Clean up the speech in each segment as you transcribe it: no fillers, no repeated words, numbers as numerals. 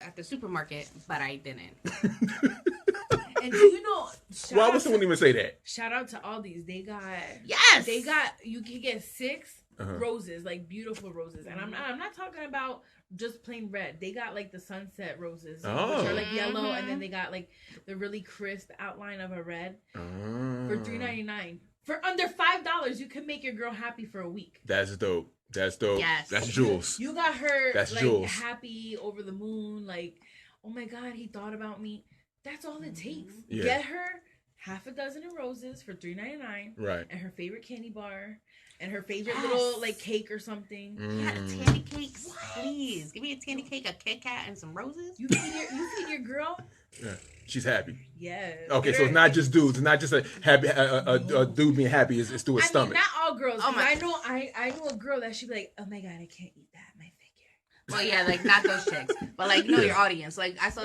at the supermarket, but I didn't. And do you know? Why would someone even say that? Shout out to Aldi's. They got you can get 6 roses, like beautiful roses, and I'm not talking about just plain red. They got like the sunset roses, which are like yellow, and then they got like the really crisp outline of a red for $3.99. For under $5, you can make your girl happy for a week. That's dope. That's dope. Yes. That's Jules. You got her That's like Jules. happy over the moon, like, oh my God, he thought about me. That's all it takes. Yeah. Get her half a dozen of roses for $3.99. Right. And her favorite candy bar. And her favorite little like cake or something. Yeah, a tandy cake. Please. Give me a tandy cake, a Kit Kat, and some roses. You feed your girl? Yeah. She's happy. Yes. Okay, so it's not just dudes. It's not just a happy a dude being happy. It's through his stomach. Not all girls. I know a girl that she'd be like, oh my God, I can't eat that. My figure. Well, yeah, like not those chicks, but like your audience. Like I saw,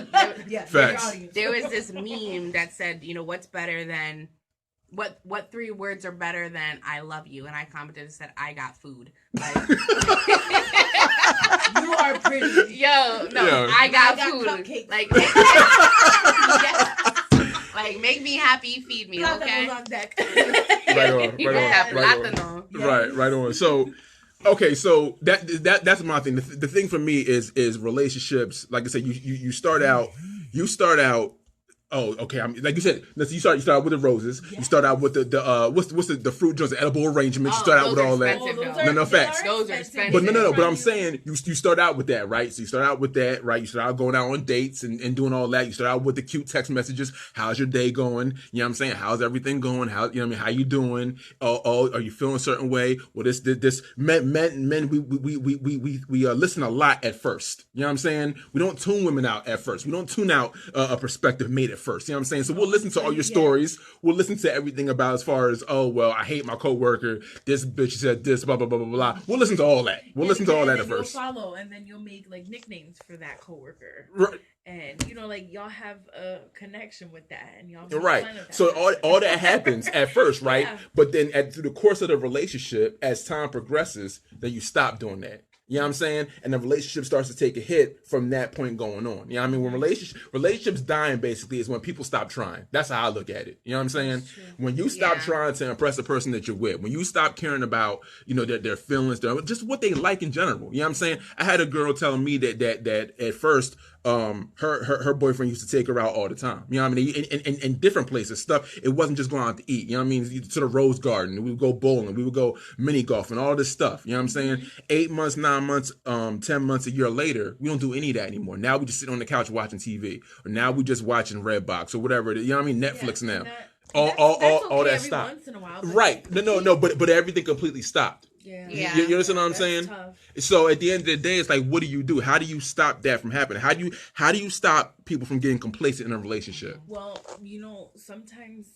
there was this meme that said, what's better than what 3 words are better than I love you, and I commented and said I got food. Like, you are pretty. I got food. Cupcakes. Like, like make me happy, feed me, okay? On deck. Right on. So, okay, so that's my thing. The thing for me is relationships. Like I said, you start out. Oh, okay. Like you said, you start with the roses. Yeah. You start out with the what's the fruit joints, the edible arrangements. You start out with all that. No facts. Those are expensive. But no. But I'm saying you start out with that, right? So you start out with that, right? You start out going out on dates and doing all that. You start out with the cute text messages. How's your day going? You know what I'm saying? How's everything going? How how you doing? Oh, are you feeling a certain way? Well, this men we listen a lot at first. You know what I'm saying? We don't tune women out at first. We don't tune out a perspective mate at first. You know what I'm saying? So we'll listen to all your stories. We'll listen to everything about as far as, oh, well, I hate my coworker. This bitch said this, blah, blah, blah, blah, blah. We'll listen to all that. We'll listen to all that at first. You'll follow, and then you'll make like nicknames for that coworker. Right. And, like y'all have a connection with that. And y'all right. So all that happens at first, right? Yeah. But then through the course of the relationship, as time progresses, then you stop doing that. You know what I'm saying? And the relationship starts to take a hit from that point going on. You know what I mean? When relationships dying basically is when people stop trying. That's how I look at it. You know what I'm saying? When you stop trying to impress the person that you're with, when you stop caring about, their feelings, just what they like in general. You know what I'm saying? I had a girl telling me that at first, her boyfriend used to take her out all the time. You know what I mean? In different places, stuff. It wasn't just going out to eat. You know what I mean? To the Rose Garden. We would go bowling. We would go mini golf and all this stuff. You know what I'm saying? 8 months, 9 months, 10 months, a year later, we don't do any of that anymore. Now we just sit on the couch watching TV, or now we just watching Redbox or whatever. You know what I mean? Netflix now. All that stopped. Once in a while, right? No. But everything completely stopped. Yeah. You understand what I'm saying? Tough. So at the end of the day, it's like, what do you do? How do you stop that from happening? How do you stop people from getting complacent in a relationship? Well, sometimes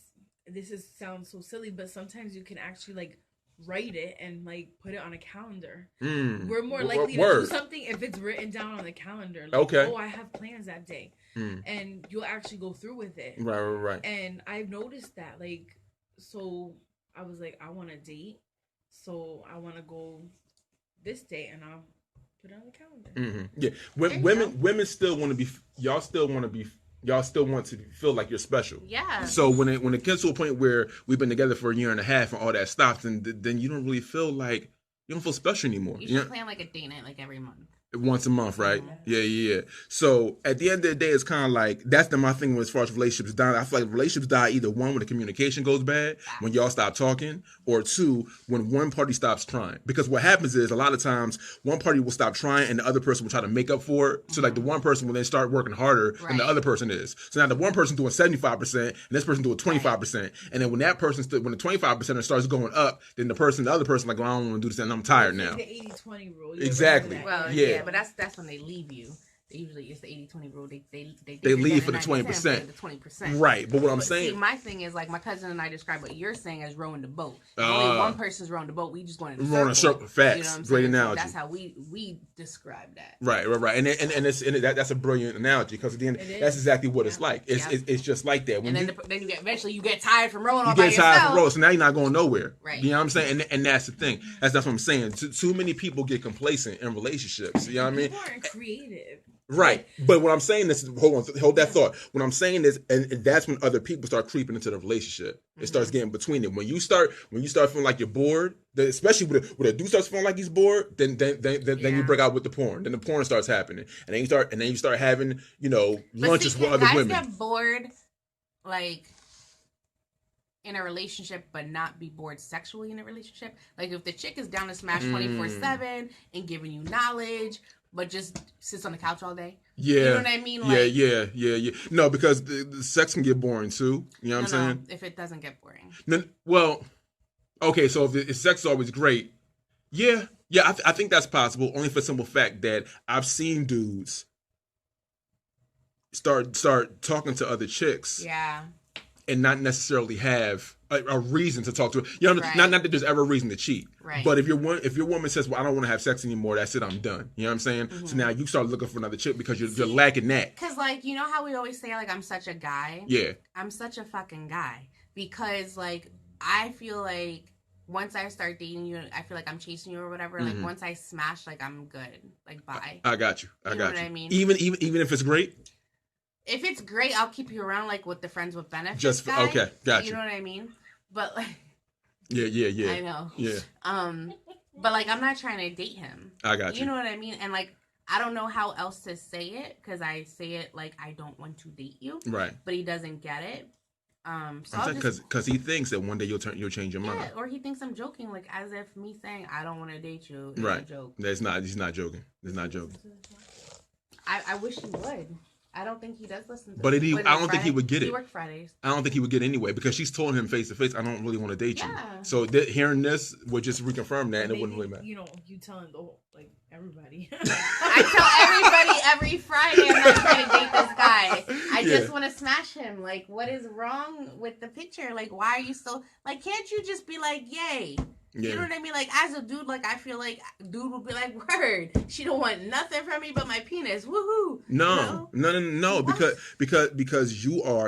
sounds so silly, but sometimes you can actually like write it and like put it on a calendar. We're more likely to do something if it's written down on the calendar. Like, okay. Oh, I have plans that day. And you'll actually go through with it. Right. And I've noticed that, like, so I was like, I want to date. So I want to go this day, and I'll put it on the calendar. Yeah, women still want to be. Y'all still want to feel like you're special. Yeah. So when it gets to a point where we've been together for a year and a half and all that stops, then you don't really feel like you don't feel special anymore. You should plan like a date night like every month. Once a month, right? Yeah. So at the end of the day, it's kind of like that's my thing as far as relationships die. I feel like relationships die either one when the communication goes bad, when y'all stop talking, or two when one party stops trying. Because what happens is a lot of times one party will stop trying and the other person will try to make up for it. So like the one person will then start working harder than the other person is. So now the one person doing 75% and this person doing 25%, and then when that person when the 25% starts going up, then the other person like, well, I don't want to do this and I'm tired now. The 80-20 rule. Exactly. Well, yeah, but that's when they leave you. Usually it's the 80-20 rule. They leave for the 20%. The 20%. Right. But what I'm saying. See, my thing is like my cousin and I describe what you're saying as rowing the boat. Only one person's rowing the boat. We just going in a circle. Facts. You know what I'm Great saying? analogy. So that's how we describe that. Right. And that's a brilliant analogy because at the end that's exactly what it's like. It's just like that. When then you get eventually you get tired from rowing all by yourself. You get tired from rowing, so now you're not going nowhere. Right. You know what I'm saying? And that's the thing. That's what I'm saying. Too many people get complacent in relationships. You know what I mean? People aren't creative. Right. But what I'm saying is, hold that thought. What I'm saying is, and that's when other people start creeping into the relationship. It starts getting between them. When you start feeling like you're bored, especially when a dude starts feeling like he's bored, then you break out with the porn. Then the porn starts happening, and then you start having lunches with other women. Guys get bored, like, in a relationship, but not be bored sexually in a relationship. Like, if the chick is down to smash 24/7 and giving you knowledge, but just sits on the couch all day. Yeah. You know what I mean? Like, yeah. No, because the sex can get boring too. You know what I'm saying? If it doesn't get boring. Well, okay, so if sex is always great, yeah, I think that's possible, only for the simple fact that I've seen dudes start talking to other chicks. Yeah. And not necessarily have a reason to talk to her. You know, not that there's ever a reason to cheat. Right. But if your woman says, "Well, I don't want to have sex anymore. That's it. I'm done." You know what I'm saying? Mm-hmm. So now you start looking for another chick because you're lacking that. Because, like, you know how we always say, like, I'm such a guy? Yeah. I'm such a fucking guy. Because, like, I feel like once I start dating you, I feel like I'm chasing you or whatever. Mm-hmm. Like, once I smash, like, I'm good. Like, bye. I got you. You know what I mean? Even if it's great? If it's great, I'll keep you around, like, with the friends with benefits guy. Okay, got you. You know what I mean? But, like... Yeah. I know. Yeah. But, like, I'm not trying to date him. I got you. You know what I mean? And, like, I don't know how else to say it, because I say it like I don't want to date you. Right. But he doesn't get it. So because he thinks that one day you'll change your mind. Yeah, or he thinks I'm joking, like, as if me saying I don't want to date you is right. a joke. He's not joking. He's not joking. I wish he would. I don't think he does listen to But me. I don't think he would get it. He works Fridays. I don't think he would get it anyway, because she's told him face to face, I don't really want to date you. Yeah. So hearing this would just reconfirm that, and it wouldn't really matter. You know, you telling the whole, like, everybody. I tell everybody every Friday I'm not trying to date this guy. I just want to smash him. Like, what is wrong with the picture? Like, why are you so... Like, can't you just be like, yay? Yeah. You know what I mean? Like, as a dude, like, I feel like dude would be like, word, she don't want nothing from me but my penis. Woohoo. No. Because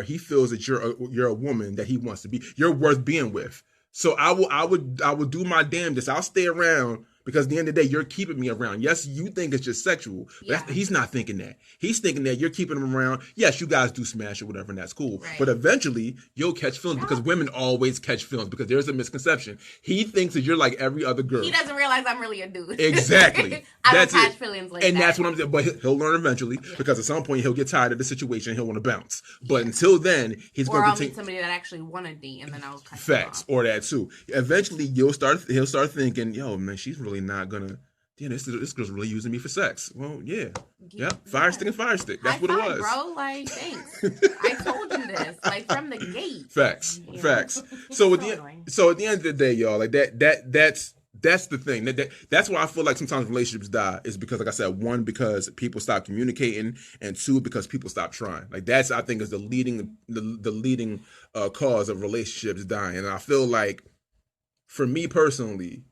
he feels that you're a woman that he wants to be. You're worth being with. So I would do my damnedest. I'll stay around, because at the end of the day, you're keeping me around. Yes, you think it's just sexual, but he's not thinking that. He's thinking that you're keeping him around. Yes, you guys do smash or whatever, and that's cool. Right. But eventually, you'll catch feelings, because women always catch feelings, because there's a misconception. He thinks that you're like every other girl. He doesn't realize I'm really a dude. Exactly. I don't catch feelings like that. And that's what I'm saying. But he'll learn eventually, because at some point, he'll get tired of the situation and he'll want to bounce. But until then, he's going to continue. Or I'll meet somebody that actually want to date, and then I'll cut facts, or that too. Eventually, he'll start thinking, yo, man, she's really not going to... Yeah, this girl's really using me for sex. Well, yeah. Fire stick and fire stick. That's what it was. Bro, like, thanks. I told you this, like, from the gate. Facts. So at the end of the day, y'all, like that's the thing. That's why I feel like sometimes relationships die, is because, like I said, one, because people stop communicating, and two, because people stop trying. Like, that's, I think, is the leading cause of relationships dying. And I feel like, for me personally,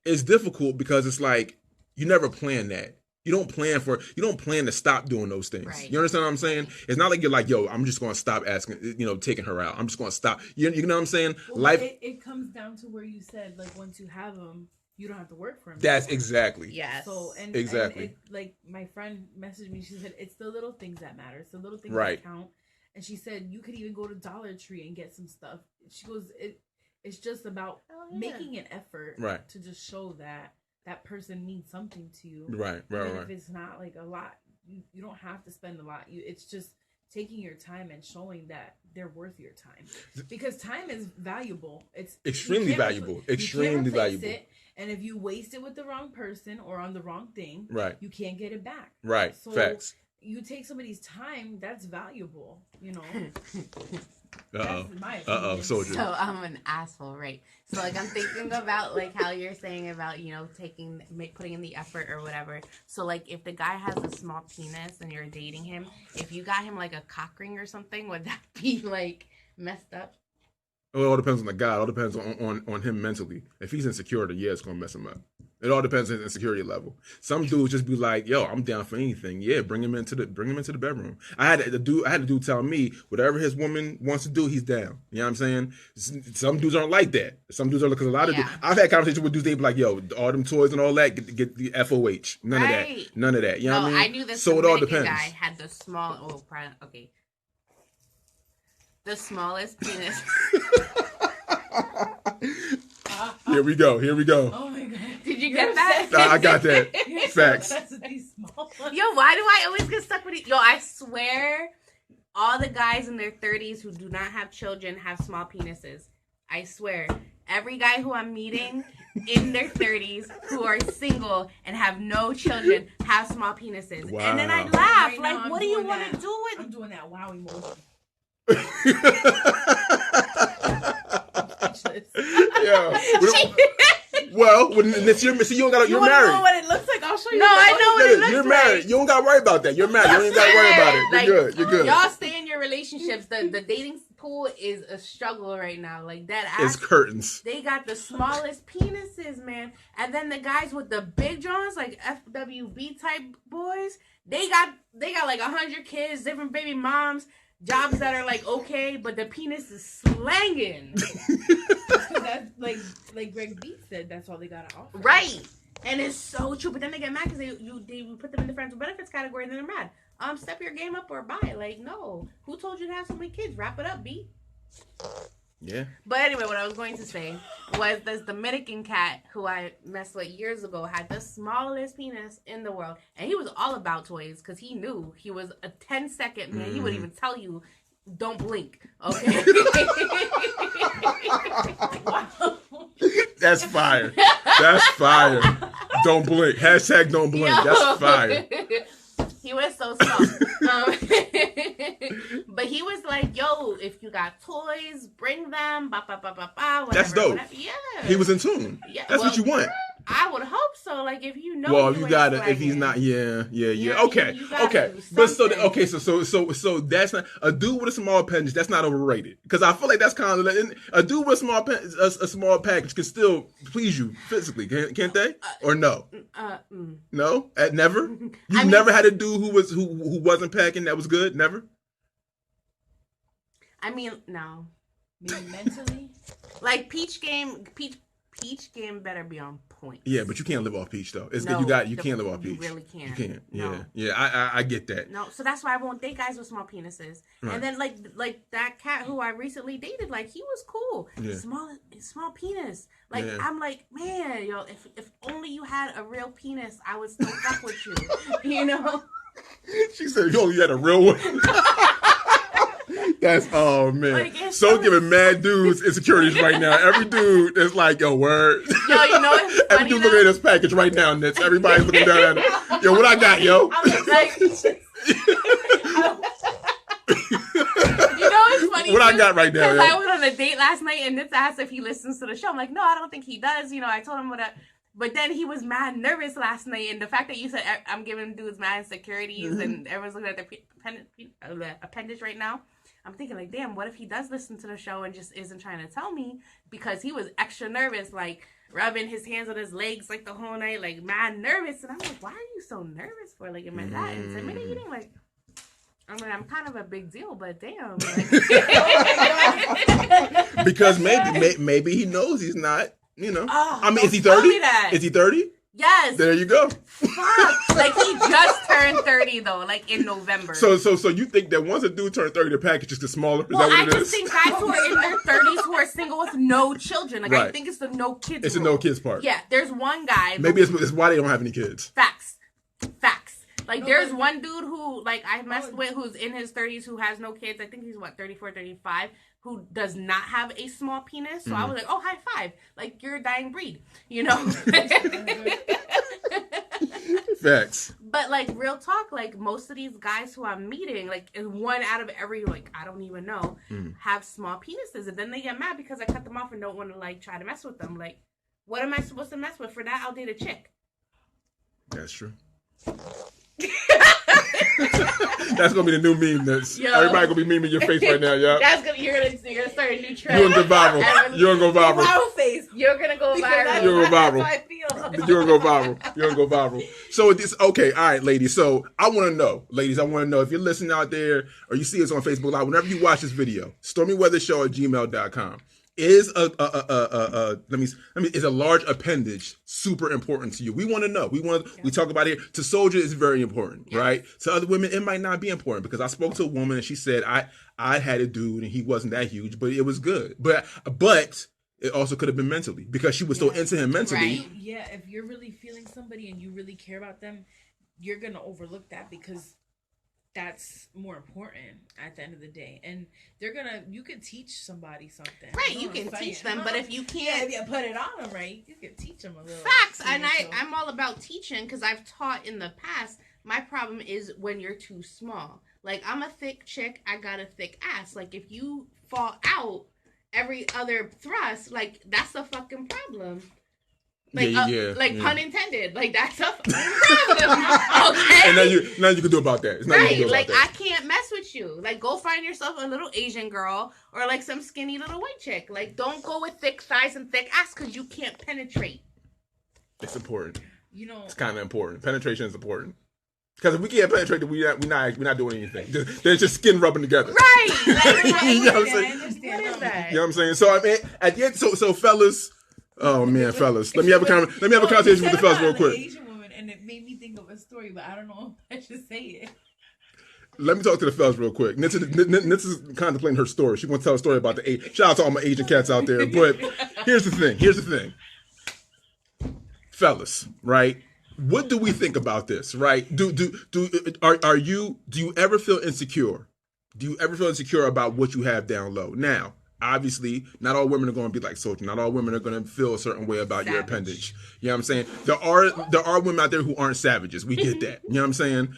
it's difficult, because it's like you never plan that. You don't plan to stop doing those things. Right. You understand what I'm saying? It's not like you're like, yo, I'm just going to stop asking, taking her out. I'm just going to stop. You know what I'm saying? Well, life. It comes down to where you said, like, once you have them, you don't have to work for them. That's exactly. Yes. So exactly. And like, my friend messaged me. She said it's the little things that matter. It's the little things that count. And she said you could even go to Dollar Tree and get some stuff. She goes, it's just about making an effort to just show that person means something to you. Right. If it's not like a lot, you don't have to spend a lot. It's just taking your time and showing that they're worth your time. Because time is valuable. It's extremely valuable. Extremely valuable. It, and if you waste it with the wrong person or on the wrong thing, you can't get it back. Right. So facts. You take somebody's time, that's valuable, Soulja. So I'm an asshole, right? So, like, I'm thinking about, like, how you're saying about, putting in the effort or whatever. So, like, if the guy has a small penis and you're dating him, if you got him, like, a cock ring or something, would that be, like, messed up? Well, it all depends on the guy. It all depends on him mentally. If he's insecure, then yeah, it's gonna mess him up. It all depends on his insecurity level. Some dudes just be like, "Yo, I'm down for anything." Yeah, bring him into the bedroom. I had a dude tell me whatever his woman wants to do, he's down. You know what I'm saying? Some dudes aren't like that. Some dudes are because a lot of dudes. I've had conversations with dudes. They be like, "Yo, all them toys and all that, get the FOH. None of that. None of that." You know what I mean? I knew this. So it all depends. Guy had the small. Okay. The smallest penis. Here we go. Oh my god! Did you get that? I got that. Facts. Yo, why do I always get stuck with it? Yo, I swear, all the guys in their 30s who do not have children have small penises. I swear, every guy who I'm meeting in their 30s who are single and have no children have small penises. Wow. And then I laugh like, what do you want to do with? I'm doing that wow emoji. Yeah. Well, when it's you're married. You know what it looks like? I'll show you. No, I know what it looks like. You're married. You don't got to worry about that. You're married. You don't even got to worry about it. You're good. You're good. Y'all stay in your relationships. The dating pool is a struggle right now. Like that. It's curtains. They got the smallest penises, man. And then the guys with the big jaws, like FWB type boys, they got like 100 kids, different baby moms. Jobs that are like okay, but the penis is slanging. That's like Greg B said, that's all they gotta offer. Right, and it's so true. But then they get mad because they put them in the friends with benefits category, and then they're mad. Step your game up or bye. Like no, who told you to have so many kids? Wrap it up, B. Yeah. But anyway, what I was going to say was this Dominican cat who I messed with years ago had the smallest penis in the world. And he was all about toys because he knew he was a 10-second man. He would even tell you, don't blink. Okay? That's fire. That's fire. Don't blink. Hashtag don't blink. Yo. That's fire. He was so small. But he was like, yo, if you got toys, bring them. Whatever, that's dope. Whatever. Yeah. He was in tune. Yeah, that's what you want. I would hope so. Like if you know. Well, if you got it, if he's not, yeah. Okay. But so that's not a dude with a small appendage. That's not overrated because I feel like that's kind of a dude with a small package can still please you physically, can't they? Or no? No, never. You've never had a dude who wasn't packing that was good. Never. I mean, no. Maybe mentally. Like Peach game better be on point. Yeah, but you can't live off peach though. You can't live off peach. You really can't. You can't. Yeah. I get that. No, so that's why I won't date guys with small penises. Right. And then like that cat who I recently dated, like he was cool. Yeah. Small penis. Like I'm like, man, yo, if only you had a real penis, I would still fuck with you. You know? She said you only had a real one. That's man. Like, so giving mad dudes insecurities right now. Every dude is like, yo, word. Yo, you know what's funny? Every dude looking at this package right now, Nitz. Everybody's looking down at it. Yo, what I got, yo? I'm like, you know what's funny? What I got right now, because I went on a date last night and Nitz asked if he listens to the show. I'm like, no, I don't think he does. You know, I told him but then he was mad nervous last night, and the fact that you said I'm giving dudes mad insecurities and everyone's looking at their appendage right now, I'm thinking like, damn, what if he does listen to the show and just isn't trying to tell me because he was extra nervous, like rubbing his hands on his legs like the whole night, like mad nervous, and I'm like, why are you so nervous for? Like, am I that intimidating? Like, I mean, I'm kind of a big deal, but damn. Like. Because maybe he knows he's not. You know, I mean, is he 30? Is he 30? Yes. There you go. Fuck. Like he just turned 30 though, like in November. So you think that once a dude turns 30, the package just gets smaller? Is that what it is? I just think guys who are in their 30s who are single with no children. Like right. I think it's the no kids. It's the no kids part. Yeah, there's one guy. Maybe it's why they don't have any kids. Facts. Like there's one dude who like I messed with who's in his 30s who has no kids. I think he's 34, 35. Who does not have a small penis. So I was like, oh, high five. Like, you're a dying breed, you know? Facts. But, like, real talk, like, most of these guys who I'm meeting, like, one out of every, like, I don't even know, have small penises. And then they get mad because I cut them off and don't want to, like, try to mess with them. Like, what am I supposed to mess with? For that, I'll date a chick. That's true. That's That's gonna be the new meme. Everybody gonna be memeing your face right now, yo. You're gonna start a new trend. You're gonna go viral. You're gonna go viral. Viral face. You're gonna go viral. You're gonna go viral. That's how I feel. You're gonna go viral. You're gonna go viral. So this, okay, all right, ladies. So I want to know, ladies. I want to know if you're listening out there or you see us on Facebook Live. Whenever you watch this video, stormyweathershow@gmail.com. Is is a large appendage super important to you? We want to know. We talk about it here. To Soulja, it's very important, right? To other women, it might not be important because I spoke to a woman and she said I had a dude and he wasn't that huge, but it was good. But it also could have been mentally because she was so into him mentally. Right. Yeah, if you're really feeling somebody and you really care about them, you're gonna overlook that because that's more important at the end of the day. And you can teach somebody something. Right, you can teach them, but if you can't... if you put it on them right, you can teach them a little. Facts, and I'm all about teaching because I've taught in the past. My problem is when you're too small. Like, I'm a thick chick, I got a thick ass. Like, if you fall out every other thrust, like, that's a fucking problem. Like, pun intended. Like, that's a problem. Okay? And now you can do about that. Right. Like, I can't mess with you. Like, go find yourself a little Asian girl or, like, some skinny little white chick. Like, don't go with thick thighs and thick ass because you can't penetrate. It's important. You know, it's kind of important. Penetration is important. Because if we can't penetrate, we're not doing anything. There's just skin rubbing together. Right. Like, you know what I'm saying? What is that? You know what I'm saying? So, I mean, at the end, so fellas... Oh man, fellas! Let me have a conversation with the fellas real quick. Asian woman, and it made me think of a story, but I don't know if I should say it. Let me talk to the fellas real quick. Nitz is contemplating her story. She wants to tell a story about the Asian. Shout out to all my Asian cats out there. But here's the thing. Fellas, right? What do we think about this, right? Do you ever feel insecure? Do you ever feel insecure about what you have down low? Now, obviously, not all women are going to be like Soulja. Not all women are going to feel a certain way about your appendage. You know what I'm saying? There are women out there who aren't savages. We get that. You know what I'm saying?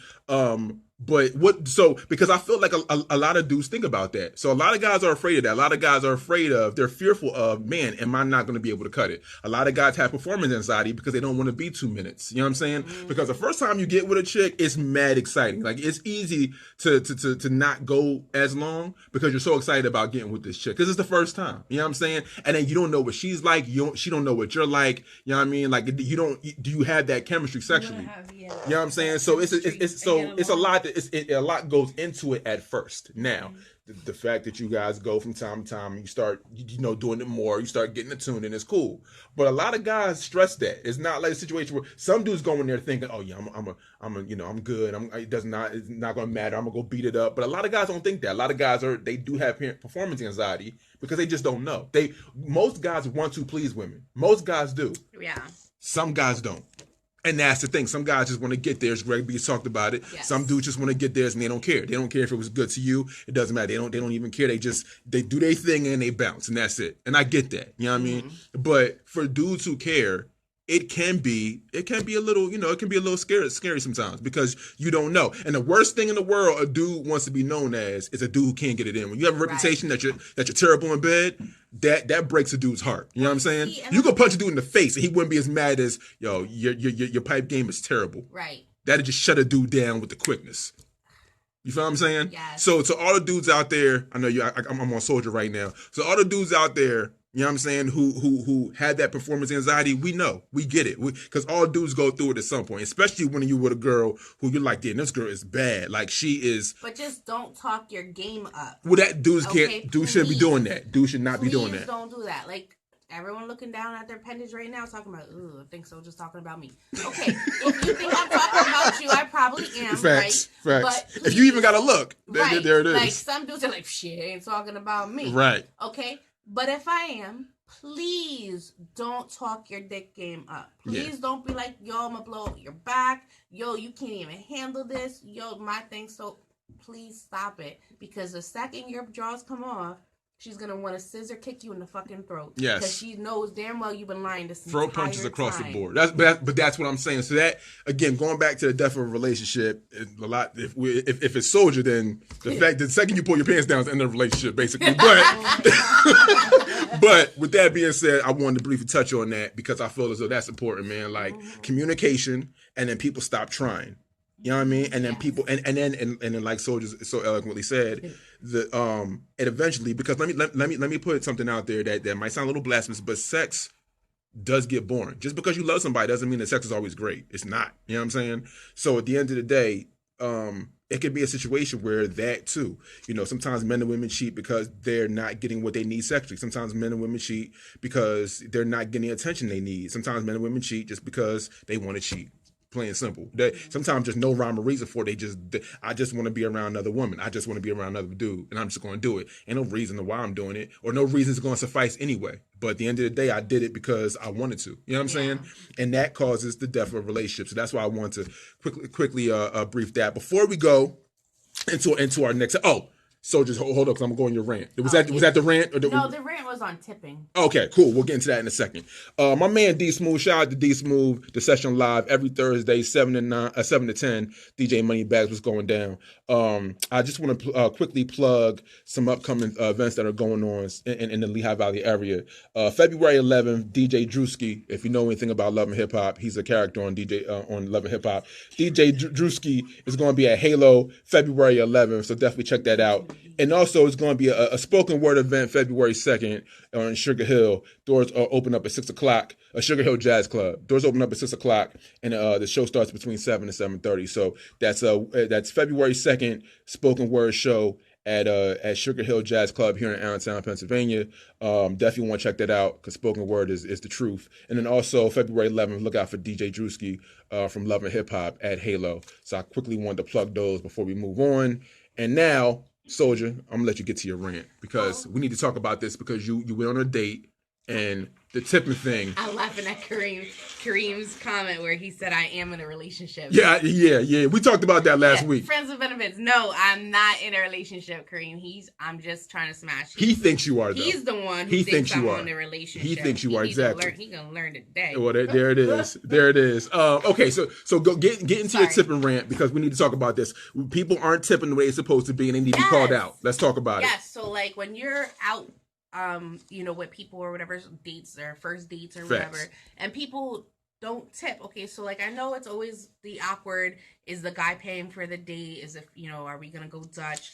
Because I feel like a lot of dudes think about that. So a lot of guys are afraid of that. A lot of guys are afraid of, they're fearful of, man, am I not going to be able to cut it? A lot of guys have performance anxiety because they don't want to be 2 minutes. You know what I'm saying? Mm-hmm. Because the first time you get with a chick, it's mad exciting. Like, it's easy to not go as long because you're so excited about getting with this chick because it's the first time. You know what I'm saying? And then you don't know what she's like. She don't know what you're like. You know what I mean? Like, do you have that chemistry sexually? You know what I'm saying? So it's a lot. A lot goes into it at first. Now, the fact that you guys go from time to time, you start, doing it more, you start getting attuned, and it's cool. But a lot of guys stress that. It's not like a situation where some dudes go in there thinking, oh yeah, I'm good. It's not going to matter. I'm gonna go beat it up. But a lot of guys don't think that. A lot of guys they do have performance anxiety because they just don't know. Most guys want to please women. Most guys do. Yeah. Some guys don't. And that's the thing. Some guys just want to get theirs. Greg B talked about it. Yes. Some dudes just want to get theirs and they don't care. They don't care if it was good to you. It doesn't matter. They don't even care. They do their thing and they bounce and that's it. And I get that. You know what I mean? But for dudes who care, it can be a little, it can be a little scary sometimes because you don't know. And the worst thing in the world a dude wants to be known as is a dude who can't get it in. When you have a reputation that you're terrible in bed, that breaks a dude's heart. You know what I'm saying? You could punch a dude in the face and he wouldn't be as mad as, yo, your pipe game is terrible. Right. That'd just shut a dude down with the quickness. You feel what I'm saying? Yes. So to all the dudes out there, I know I'm on Soulja right now. So all the dudes out there, you know what I'm saying, who had that performance anxiety, we know. We get it. Because all dudes go through it at some point, especially when you're with a girl who you're like, damn, this girl is bad. Like, she is... But just don't talk your game up. Well, that dudes shouldn't be doing that. Dudes should not be doing that. Don't do that. Like, everyone looking down at their appendage right now talking about, ooh, I think Soulja's talking about me. Okay, if you think I'm talking about you, I probably am, Facts. But if you even got to look, there it is. Like, some dudes are like, shit, ain't talking about me. Right. Okay? But if I am, please don't talk your dick game up. Please don't be like, yo, I'm gonna blow up your back. Yo, you can't even handle this. Yo, my thing. So please stop it. Because the second your jaws come off, she's gonna want to scissor kick you in the fucking throat. Yes. Because she knows damn well you've been lying this throat entire punches across time. the board. But that's what I'm saying. So that, again, going back to the death of a relationship, a lot. If it's Soulja, then the second you pull your pants down is the end of the relationship, basically. But with that being said, I wanted to briefly touch on that because I feel as though that's important, man. Like communication, and then people stop trying. You know what I mean? And then people, and then like Soulja so eloquently said, and eventually, because let me put something out there that might sound a little blasphemous, but sex does get boring. Just because you love somebody doesn't mean that sex is always great. It's not. You know what I'm saying? So at the end of the day, it could be a situation where that too, sometimes men and women cheat because they're not getting what they need sexually. Sometimes men and women cheat because they're not getting the attention they need. Sometimes men and women cheat just because they want to cheat. Plain and simple. Sometimes there's no rhyme or reason for it. I just want to be around another woman. I just want to be around another dude, and I'm just going to do it. Ain't no reason why I'm doing it, or no reason it's going to suffice anyway. But at the end of the day, I did it because I wanted to. You know what I'm saying? And that causes the death of a relationship. So that's why I want to quickly brief that before we go into our next. So just hold up, because I'm going to go on your rant. Was that the rant? No, the rant was on tipping. Okay, cool. We'll get into that in a second. My man D Smooth, shout out to D Smooth, the session live every Thursday, 7 to 10. DJ Moneybags was going down. I just want to quickly plug some upcoming events that are going on in the Lehigh Valley area. February 11th, DJ Drewski. If you know anything about Love and Hip Hop, he's a character on on Love and Hip Hop. DJ Drewski is going to be at Halo February 11th, so definitely check that out. And also, it's going to be a spoken word event February 2nd on Sugar Hill. Doors open up at 6 o'clock. Sugar Hill Jazz Club. Doors open up at 6 o'clock, and the show starts between 7 and 7:30. So that's February 2nd, spoken word show at Sugar Hill Jazz Club here in Allentown, Pennsylvania. Definitely want to check that out, because spoken word is the truth. And then also February 11th, look out for DJ Drewski from Love and Hip Hop at Halo. So I quickly wanted to plug those before we move on. And now, Soulja, I'm gonna let you get to your rant, because we need to talk about this, because you went on a date and the tipping thing. I'm laughing at Kareem's comment where he said, I am in a relationship. Yeah. We talked about that last week. Friends with benefits. No, I'm not in a relationship, Kareem. I'm just trying to smash you. He thinks you are, though. He's the one who thinks I'm in a relationship. He thinks you are, exactly. He's going to learn today. Well, there it is. There it is. Okay, so go get into your tipping rant, because we need to talk about this. People aren't tipping the way it's supposed to be, and they need to be called out. Let's talk about it. Yes, so like when you're out with people or whatever, dates or first dates or whatever, and people don't tip. Okay, so like I know it's always the awkward, is the guy paying for the date? Is if are we gonna go Dutch?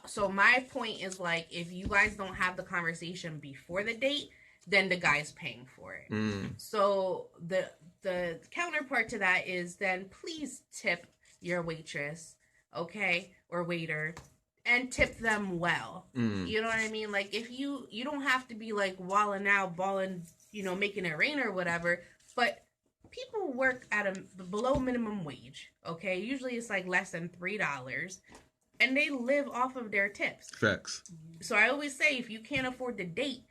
So my point is, like, if you guys don't have the conversation before the date, then the guy's paying for it. So the counterpart to that is, then please tip your waitress, okay, or waiter, and tip them well. You know what I mean? Like, if you don't have to be like walling out, balling, making it rain or whatever, but people work at a below minimum wage, okay? Usually it's like less than $3, and they live off of their tips. Facts. So I always say, if you can't afford to date,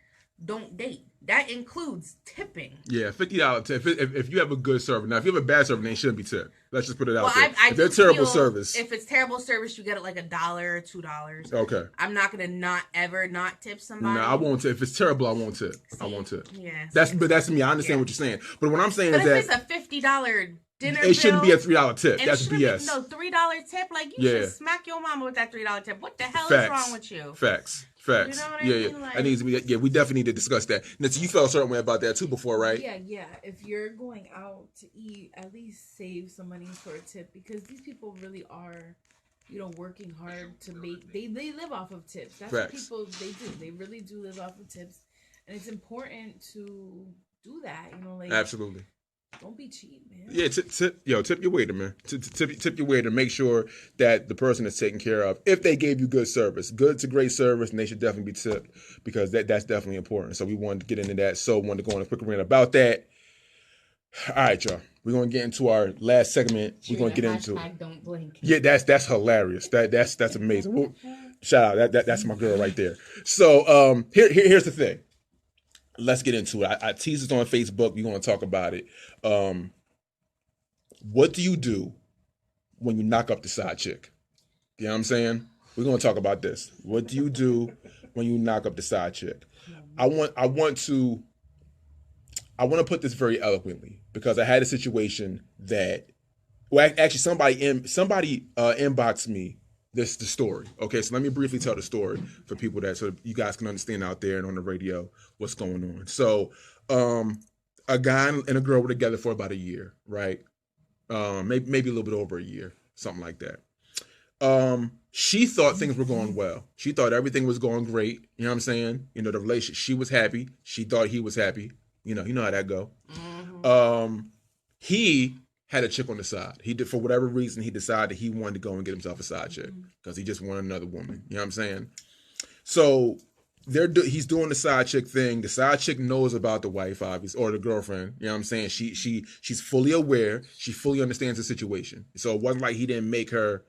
don't date. That includes tipping. Yeah, $50 tip. If you have a good server. Now, if you have a bad server, they shouldn't be tipped. Let's just put it out there. If they're terrible service. If it's terrible service, you get it like $1 or $2. Okay. I'm not gonna not tip somebody. No, I won't tip. If it's terrible, I won't tip. I won't tip. Yeah. That's me. I understand what you're saying. But what I'm saying is that if it's a $50 dinner bill, it shouldn't be a $3 tip. That's BS. No, $3 tip. Like, you should smack your mama with that $3 tip. What the hell is wrong with you? Facts. You know what I mean? Like, that needs to be. Yeah, we definitely need to discuss that. Nancy, you felt a certain way about that too before, right? Yeah. If you're going out to eat, at least save some money for a tip, because these people really are, working hard to make. They live off of tips. That's what people they do. They really do live off of tips, and it's important to do that. Absolutely. Don't be cheap, man. Yeah, tip your waiter, man. Tip your waiter. Make sure that the person is taken care of. If they gave you good service, good to great service, and they should definitely be tipped, because that's definitely important. So we wanted to get into that. So wanted to go on a quick rant about that. All right, y'all. We're gonna get into our last segment. We're gonna get into it. Don't blink. Yeah, that's hilarious. That's amazing. Well, shout out. That's my girl right there. So here's the thing. Let's get into it. I teased it on Facebook. We're going to talk about it. What do you do when you knock up the side chick? You know what I'm saying? We're going to talk about this. What do you do when you knock up the side chick? I want to put this very eloquently, because I had a situation that, well, actually somebody inboxed me the story. Okay, so let me briefly tell the story for people so you guys can understand out there and on the radio what's going on. So, a guy and a girl were together for about a year, right? maybe a little bit over a year, something like that. She thought things were going well. She thought everything was going great. You know what I'm saying? You know, the relationship, she was happy. She thought he was happy. You know how that go. He had a chick on the side. He did, for whatever reason, he decided he wanted to go and get himself a side chick because he just wanted another woman. You know what I'm saying? So he's doing the side chick thing. The side chick knows about the wife, obviously, or the girlfriend. You know what I'm saying? She's fully aware. She fully understands the situation. So it wasn't like he didn't make it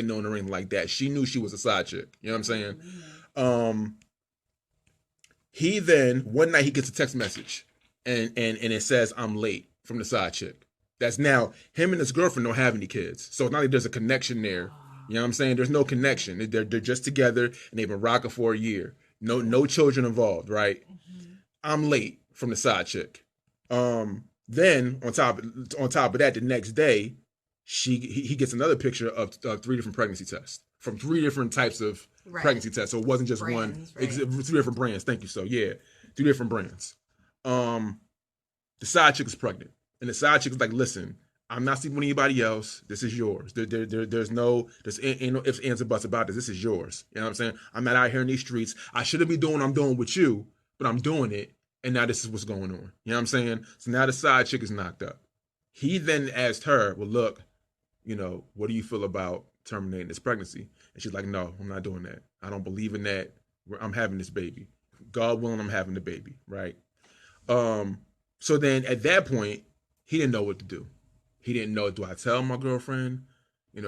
known or anything like that. She knew she was a side chick. You know what I'm saying? He then, one night he gets a text message and it says, "I'm late," from the side chick. That's now, him and his girlfriend don't have any kids. So it's not like there's a connection there. You know what I'm saying? There's no connection. They're just together and they've been rocking for a year. No children involved, right? I'm late, from the side chick. Then on top of that, the next day, he gets another picture of 3 different pregnancy tests from 3 different types of pregnancy tests. So it wasn't just one. Right. 3 different brands. Thank you. So yeah, 3 different brands. The side chick is pregnant, and the side chick is like, "Listen, I'm not sleeping with anybody else. This is yours. There's no ifs, ands, or buts about this. This is yours." You know what I'm saying? I'm not out here in these streets. I shouldn't be doing what I'm doing with you, but I'm doing it, and now this is what's going on. You know what I'm saying? So now the side chick is knocked up. He then asked her, "Well, look, what do you feel about terminating this pregnancy?" And she's like, "No, I'm not doing that. I don't believe in that. I'm having this baby. God willing, I'm having the baby," right? So then at that point, he didn't know what to do. He didn't know, do I tell my girlfriend?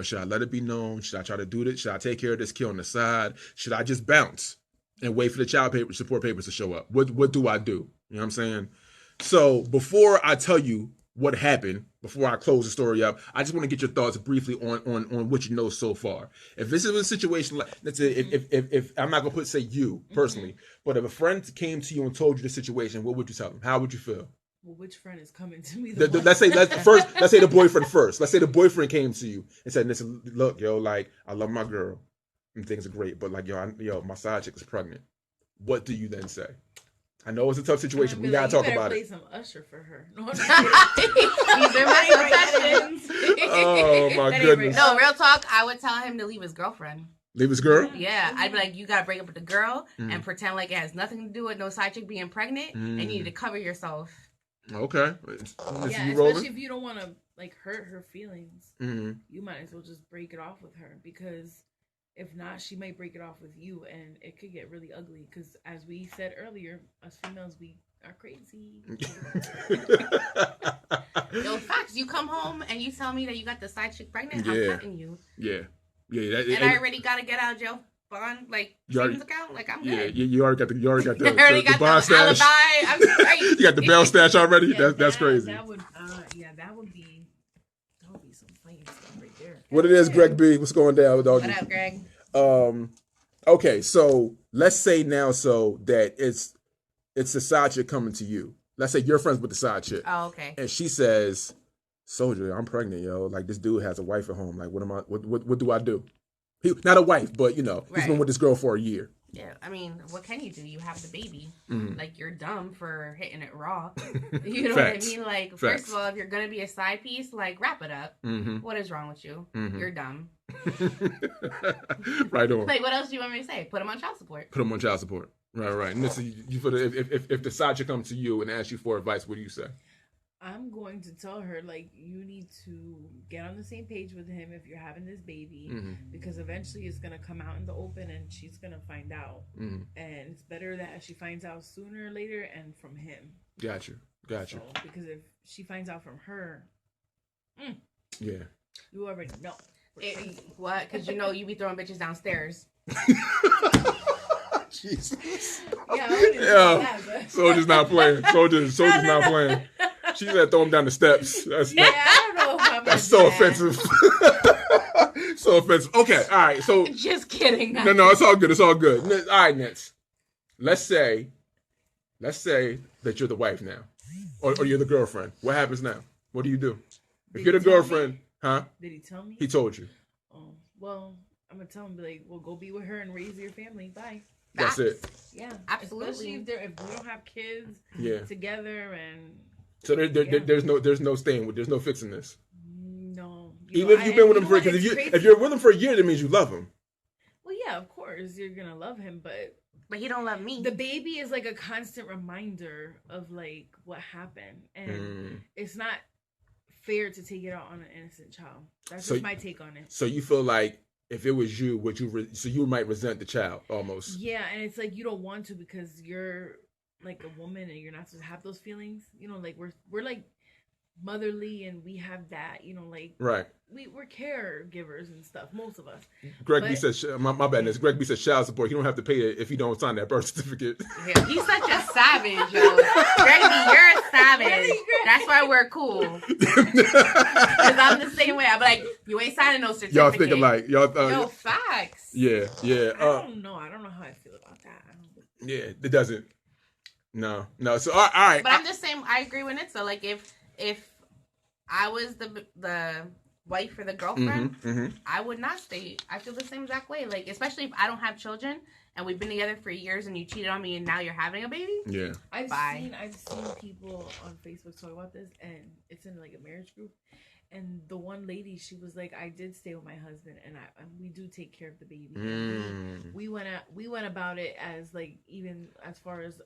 Should I let it be known? Should I try to do this? Should I take care of this kid on the side? Should I just bounce and wait for the child support papers to show up? What do I do? You know what I'm saying? So before I tell you what happened, before I close the story up, I just want to get your thoughts briefly on what you know so far. If this is a situation like, let's say, if I'm not gonna say you personally, but if a friend came to you and told you the situation, what would you tell them? How would you feel? Well, which friend is coming to me? Let's say the boyfriend first. Let's say the boyfriend came to you and said, "Listen, look, like, I love my girl and things are great, but like, my side chick is pregnant." What do you then say? I know it's a tough situation. We gotta talk about it. Play some Usher for her. No, these are my confessions. Oh my goodness. No, real talk. I would tell him to leave his girlfriend. Leave his girl? Yeah, I'd be like, you gotta break up with the girl and pretend like it has nothing to do with no side chick being pregnant, and you need to cover yourself. Okay. Yeah, especially if you don't want to hurt her feelings, you might as well just break it off with her, because if not, she might break it off with you, and it could get really ugly. Because as we said earlier, us females, we are crazy. Yo, facts. You come home and you tell me that you got the side chick pregnant. I'm cutting you. Yeah. I already got to get out of jail bond, savings account. I'm good. You already got the got bond stash. Alibi. I'm straight. You got the bail stash already. Yeah, that's crazy. That would be some funny stuff right there. What it is, Greg B? What's going down with all What up, Greg? Okay, so let's say now that it's the side chick coming to you. Let's say you're friends with the side chick. Oh, okay. And she says, "Soulja, I'm pregnant, yo. Like, this dude has a wife at home. Like, what do I do?" Not a wife, but he's been with this girl for a year. Yeah, I mean, what can you do? You have the baby. You're dumb for hitting it raw. You know Facts. what I mean? Facts. First of all, if you're gonna be a side piece, wrap it up. What is wrong with you? You're dumb. Right on. What else do you want me to say? Put him on child support. Put him on child support. Right. And this is, if the side chick comes to you and asks you for advice, what do you say? I'm going to tell her, you need to get on the same page with him if you're having this baby, because eventually it's going to come out in the open and she's going to find out. And it's better that she finds out sooner or later and from him. Got you. So, because if she finds out from her, yeah, you already know. What? Because you be throwing bitches downstairs. Jesus. Yeah. Soldier's not playing. Soldier's not playing. She said throw him down the steps. I don't know if I'm that's so offensive. So offensive. Okay, all right. So just kidding. No, it's all good. It's all good. All right, Nets. Let's say that you're the wife now, or you're the girlfriend. What happens now? What do you do? If you're the girlfriend, huh? Did he tell me? He told you. Oh, well, I'm gonna tell him, well, go be with her and raise your family. Bye. That's it. Yeah, absolutely. Especially if we don't have kids together, and so there's no staying with. There's no fixing this. Even if you've been with him for, because if you're with him for a year, that means you love him. Well, yeah, of course you're gonna love him, but he don't love me. The baby is like a constant reminder of like what happened, and it's not fair to take it out on an innocent child. That's just my take on it. So you feel like if it was you, would you? So you might resent the child almost. Yeah, and it's like you don't want to because you're like a woman and you're not supposed to have those feelings. You know, like we're like motherly and we have that. You know, like right. We're caregivers and stuff. Most of us. Greg B says, my badness. Greg B says child support. You don't have to pay it if you don't sign that birth certificate. Yeah, he's such a savage, yo. Greg B, you're a savage. That's why we're cool. Because I'm the same way. I'm like, you ain't signing no certificate. Y'all think alike. Yo, facts. Yeah. I don't know. I don't know how I feel about that. Yeah, it doesn't. No. So all right. But I'm just saying, I agree with it. So like, if I was the wife or the girlfriend, I would not stay. I feel the same exact way. Like, especially if I don't have children and we've been together for years and you cheated on me and now you're having a baby. Yeah. I've seen people on Facebook talk about this, and it's in like a marriage group. And the one lady, she was like, I did stay with my husband and we do take care of the baby. We went about it as like, even as far as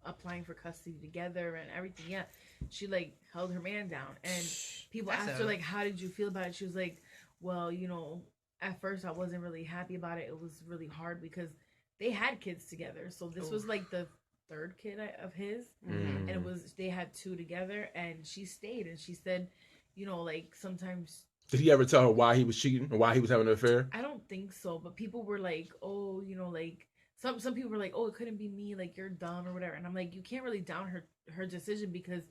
applying for custody together and everything. Yeah, she like held her man down, and people asked her like, how did you feel about it? She was like, well, you know, at first I wasn't really happy about it. It was really hard because they had kids together, so this was like the third kid of his, and they had two together, and she stayed, and she said, you know, like sometimes. Did he ever tell her why he was cheating or why he was having an affair? I don't think so, but people were like, oh, you know, like some people were like, oh, it couldn't be me, like you're dumb or whatever. And I'm like, you can't really down her decision because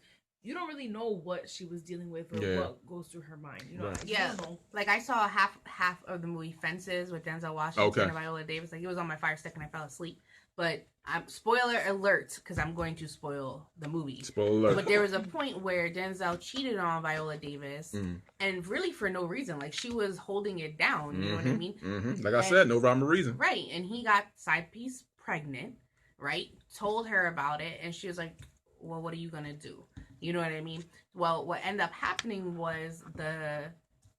you don't really know what she was dealing with or what goes through her mind. You know? Right. Yeah. Like I saw half of the movie Fences with Denzel Washington and Viola Davis. Like it was on my Fire Stick and I fell asleep. But spoiler alert, because I'm going to spoil the movie. Spoiler alert. But there was a point where Denzel cheated on Viola Davis, and really for no reason. Like she was holding it down. You know what I mean? Like I said, no rhyme or reason. Right, and he got side piece pregnant. Right, told her about it, and she was like, "Well, what are you gonna do?" You know what I mean? Well, what ended up happening was the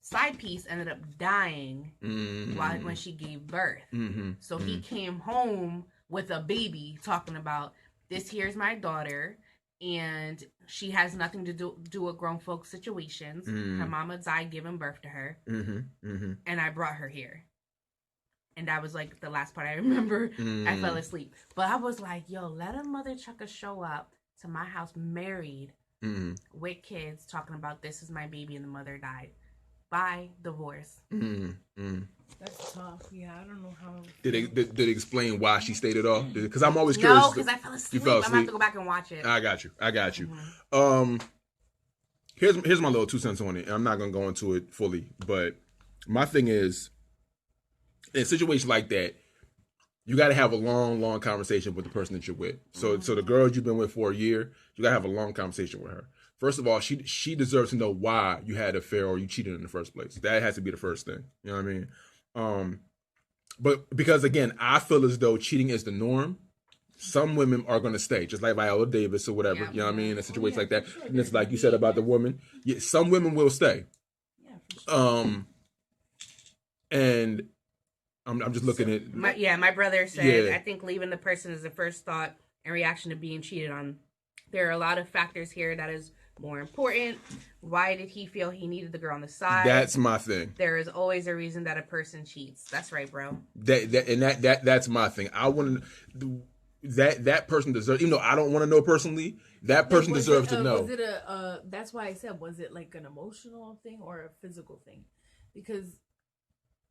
side piece ended up dying when she gave birth. So he came home with a baby talking about, this here's my daughter and she has nothing to do with grown folk situations. Her mama died giving birth to her and I brought her here. And that was like the last part I remember. I fell asleep. But I was like, yo, let a mother trucker show up to my house married with kids talking about this is my baby and the mother died. Bye, divorce. That's tough. Yeah, I don't know how. Did it explain why she stayed it off? Because I'm always curious. No, because I fell asleep. I'm gonna have to go back and watch it. I got you. Here's my little 2 cents on it. I'm not gonna go into it fully, but my thing is, in situations like that, you got to have a long conversation with the person that you're with. So the girl you've been with for a year, you got to have a long conversation with her. First of all, she deserves to know why you had an affair or you cheated in the first place. That has to be the first thing. You know what I mean? But because, again, I feel as though cheating is the norm. Some women are going to stay, just like Viola Davis or whatever. You know what I mean? In a situation like that. Sure, and it's like you said about the woman. Yeah, some women will stay. Yeah, for sure. And I'm just looking at... My brother said, I think leaving the person is the first thought and reaction to being cheated on. There are a lot of factors here that is more important. Why did he feel he needed the girl on the side? That's my thing. There is always a reason that a person cheats. That's right, bro. That's my thing. I want to... That person deserves... Even though I don't want to know personally, that person deserves to know. Was it that's why I said, was it like an emotional thing or a physical thing? Because...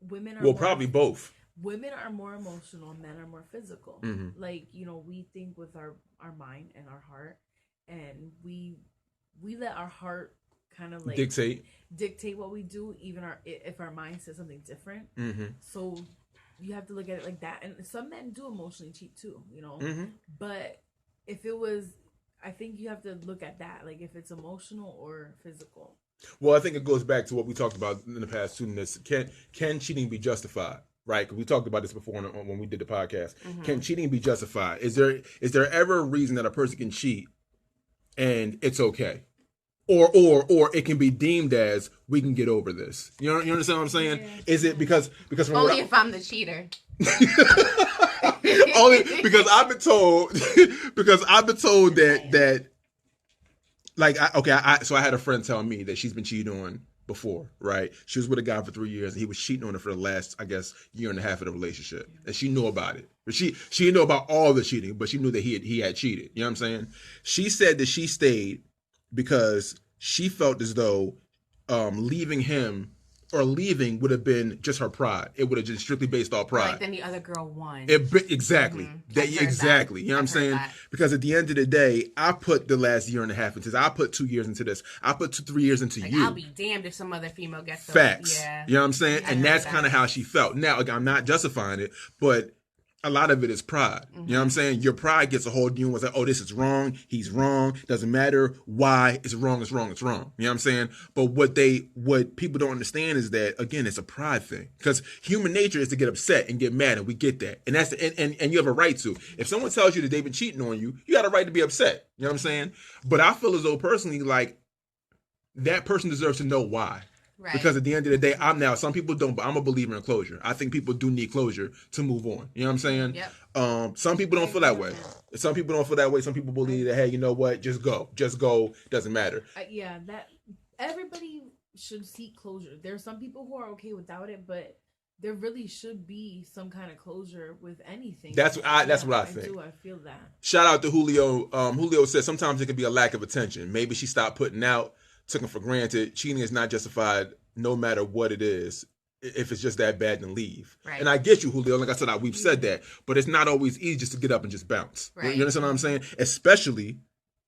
women are probably both. Women are more emotional, men are more physical. Like, you know, we think with our mind and our heart, and we let our heart kind of like dictate what we do, even if our mind says something different. So you have to look at it like that. And some men do emotionally cheat too, you know. But if it was, I think you have to look at that, like if it's emotional or physical. Well, I think it goes back to what we talked about in the past too. Can cheating be justified? Right? Because we talked about this before when we did the podcast. Can cheating be justified? Is there ever a reason that a person can cheat and it's okay? or it can be deemed as we can get over this. You understand what I'm saying? Yeah. Is it because only if I'm the cheater? Only because I've been told that like so I had a friend tell me that she's been cheated on before, right? She was with a guy for 3 years and he was cheating on her for the last, I guess, year and a half of the relationship. And she knew about it. But she didn't know about all the cheating, but she knew that he had cheated. You know what I'm saying? She said that she stayed because she felt as though leaving him or leaving would have been just her pride. It would have just strictly based off pride. Like then the other girl won. Exactly. Mm-hmm. Exactly. You know what I'm saying? That. Because at the end of the day, I put the last year and a half into this. I put 2 years into this. I put 3 years into you. I'll be damned if some other female gets facts. Yeah. You know what I'm saying? And that's kind of how she felt. Now, I'm not justifying it, but a lot of it is pride. Mm-hmm. You know what I'm saying? Your pride gets a hold of you and was like, oh, this is wrong. He's wrong. Doesn't matter why. It's wrong. It's wrong. It's wrong. You know what I'm saying? But what people don't understand is that, again, it's a pride thing. Because human nature is to get upset and get mad, and we get that. And that's and you have a right to. If someone tells you that they've been cheating on you, you got a right to be upset. You know what I'm saying? But I feel as though personally, like, that person deserves to know why. Right. Because at the end of the day, some people don't, but I'm a believer in closure. I think people do need closure to move on. You know what I'm saying? Yep. Some people don't feel that way. Some people don't feel that way. Some people believe that, hey, you know what? Just go. Doesn't matter. That everybody should seek closure. There are some people who are okay without it, but there really should be some kind of closure with anything. That's what I think. I feel that. Shout out to Julio. Julio said sometimes it can be a lack of attention. Maybe she stopped putting out. Took him for granted. Cheating is not justified no matter what it is. If it's just that bad, then leave. Right. And I get you, Julio. Like I said, we've said that. But it's not always easy just to get up and just bounce. Right. You understand what I'm saying? Especially,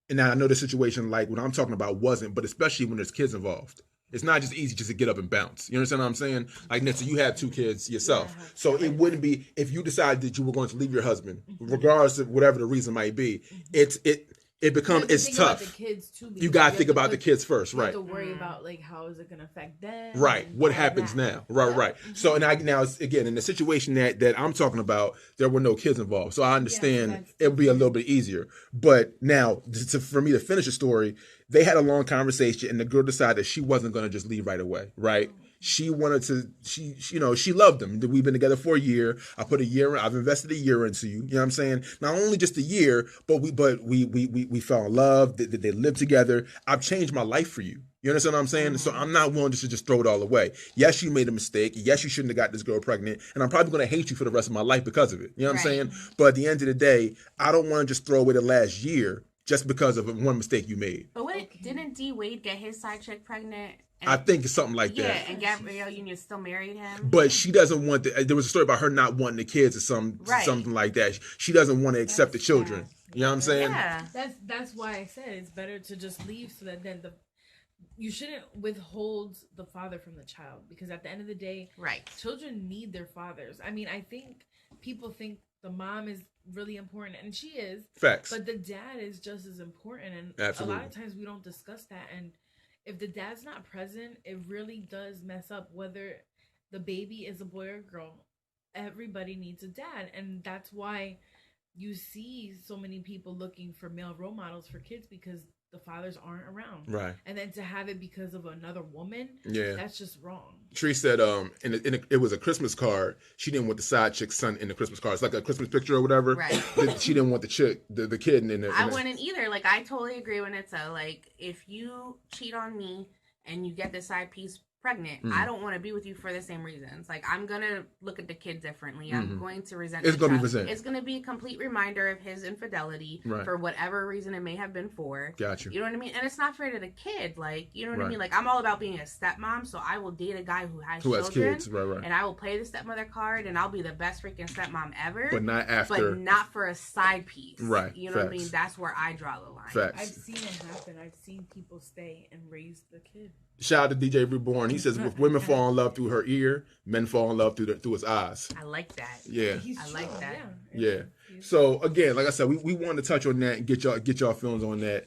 and I know the situation like what I'm talking about wasn't, but especially when there's kids involved. It's not just easy just to get up and bounce. You understand what I'm saying? Like, Nitsa, you have 2 kids yourself. Yeah, so it wouldn't be, if you decided that you were going to leave your husband, regardless of whatever the reason might be, it's tough. The kids too, you gotta think about the kids first, right? You have to worry about like how is it gonna affect them, right? What happens now, right? So now again in the situation that I'm talking about, there were no kids involved, so I understand it would be a little bit easier. But now, for me to finish the story, they had a long conversation, and the girl decided that she wasn't gonna just leave right away, right? She wanted to, she loved him. We've been together for a year. I've invested a year into you. You know what I'm saying? Not only just a year, but we fell in love. They lived together. I've changed my life for you. You understand what I'm saying? Mm-hmm. So I'm not willing to just throw it all away. Yes, you made a mistake. Yes, you shouldn't have got this girl pregnant. And I'm probably going to hate you for the rest of my life because of it. You know what I'm saying? But at the end of the day, I don't want to just throw away the last year just because of one mistake you made. But didn't D. Wade get his side chick pregnant? I think it's something like that. Yeah, and Gabrielle Union still married him. But she doesn't want there was a story about her not wanting the kids or something like that. She doesn't want to accept the children. You know what I'm saying? Yeah. That's why I said it's better to just leave so that then you shouldn't withhold the father from the child, because at the end of the day, children need their fathers. I mean, I think people think the mom is really important, and she is. Facts. But the dad is just as important, and absolutely. A lot of times we don't discuss that. And if the dad's not present, it really does mess up whether the baby is a boy or girl. Everybody needs a dad, and that's why you see so many people looking for male role models for kids, because the fathers aren't around. Right. And then to have it because of another woman, that's just wrong. Tree said it was a Christmas card. She didn't want the side chick's son in the Christmas card. It's like a Christmas picture or whatever. Right. She didn't want the chick, the kid in it. I wouldn't either. Like, I totally agree with Nitsa. Like, if you cheat on me and you get the side piece pregnant, I don't want to be with you for the same reasons. Like, I'm gonna look at the kid differently. I'm going to resent. It's gonna be resent. It's gonna be a complete reminder of his infidelity for whatever reason it may have been for. Got you. You know what I mean? And it's not fair to the kid. Like, you know what I mean? Like, I'm all about being a stepmom, so I will date a guy who has children, kids. Right. And I will play the stepmother card, and I'll be the best freaking stepmom ever. But not after. But not for a side piece. Right. You know what I mean? That's where I draw the line. Facts. I've seen it happen. I've seen people stay and raise the kid. Shout out to DJ Reborn. He says, if women fall in love through her ear, men fall in love through his eyes. I like that. Yeah. I like that. Yeah. So, again, like I said, we wanted to touch on that and get y'all feelings on that.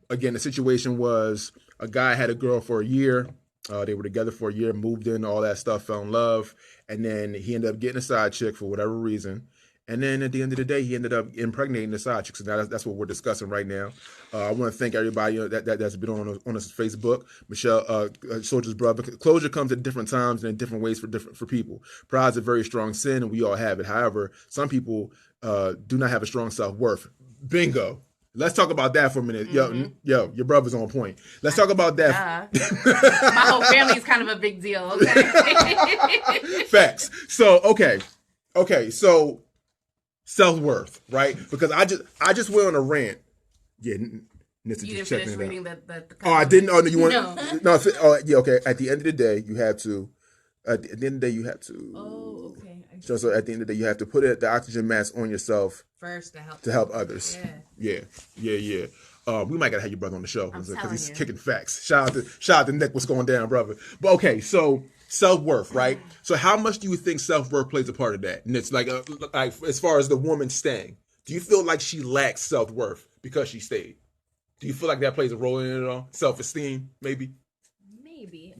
Again, the situation was a guy had a girl for a year. They were together for a year, moved in, all that stuff, fell in love. And then he ended up getting a side chick for whatever reason. And then at the end of the day, he ended up impregnating the side chick. So that's what we're discussing right now. I want to thank everybody that's been on this Facebook. Michelle, Soulja's brother. Closure comes at different times and in different ways for people. Pride is a very strong sin, and we all have it. However, some people do not have a strong self-worth. Bingo. Let's talk about that for a minute. Mm-hmm. Yo, your brother's on point. Let's talk about that. My whole family's kind of a big deal. Okay. Facts. So, okay. So, self-worth, right? Because I just went on a rant. Yeah, Nissa you just didn't finish checking reading it out. the Oh, I didn't. Oh, no, you want? No. Oh, yeah. Okay. At the end of the day, you have to. At the end of the day, you have to. Oh, okay. So at the end of the day, you have to put the oxygen mask on yourself first to help others. Yeah. We might gotta have your brother on the show because he's kicking facts. Shout out to Nick. What's going down, brother? But okay, so self-worth, right? So how much do you think self-worth plays a part of that? And it's like as far as the woman staying, do you feel like she lacks self-worth because she stayed? Do you feel like that plays a role in it at all? Self-esteem, maybe.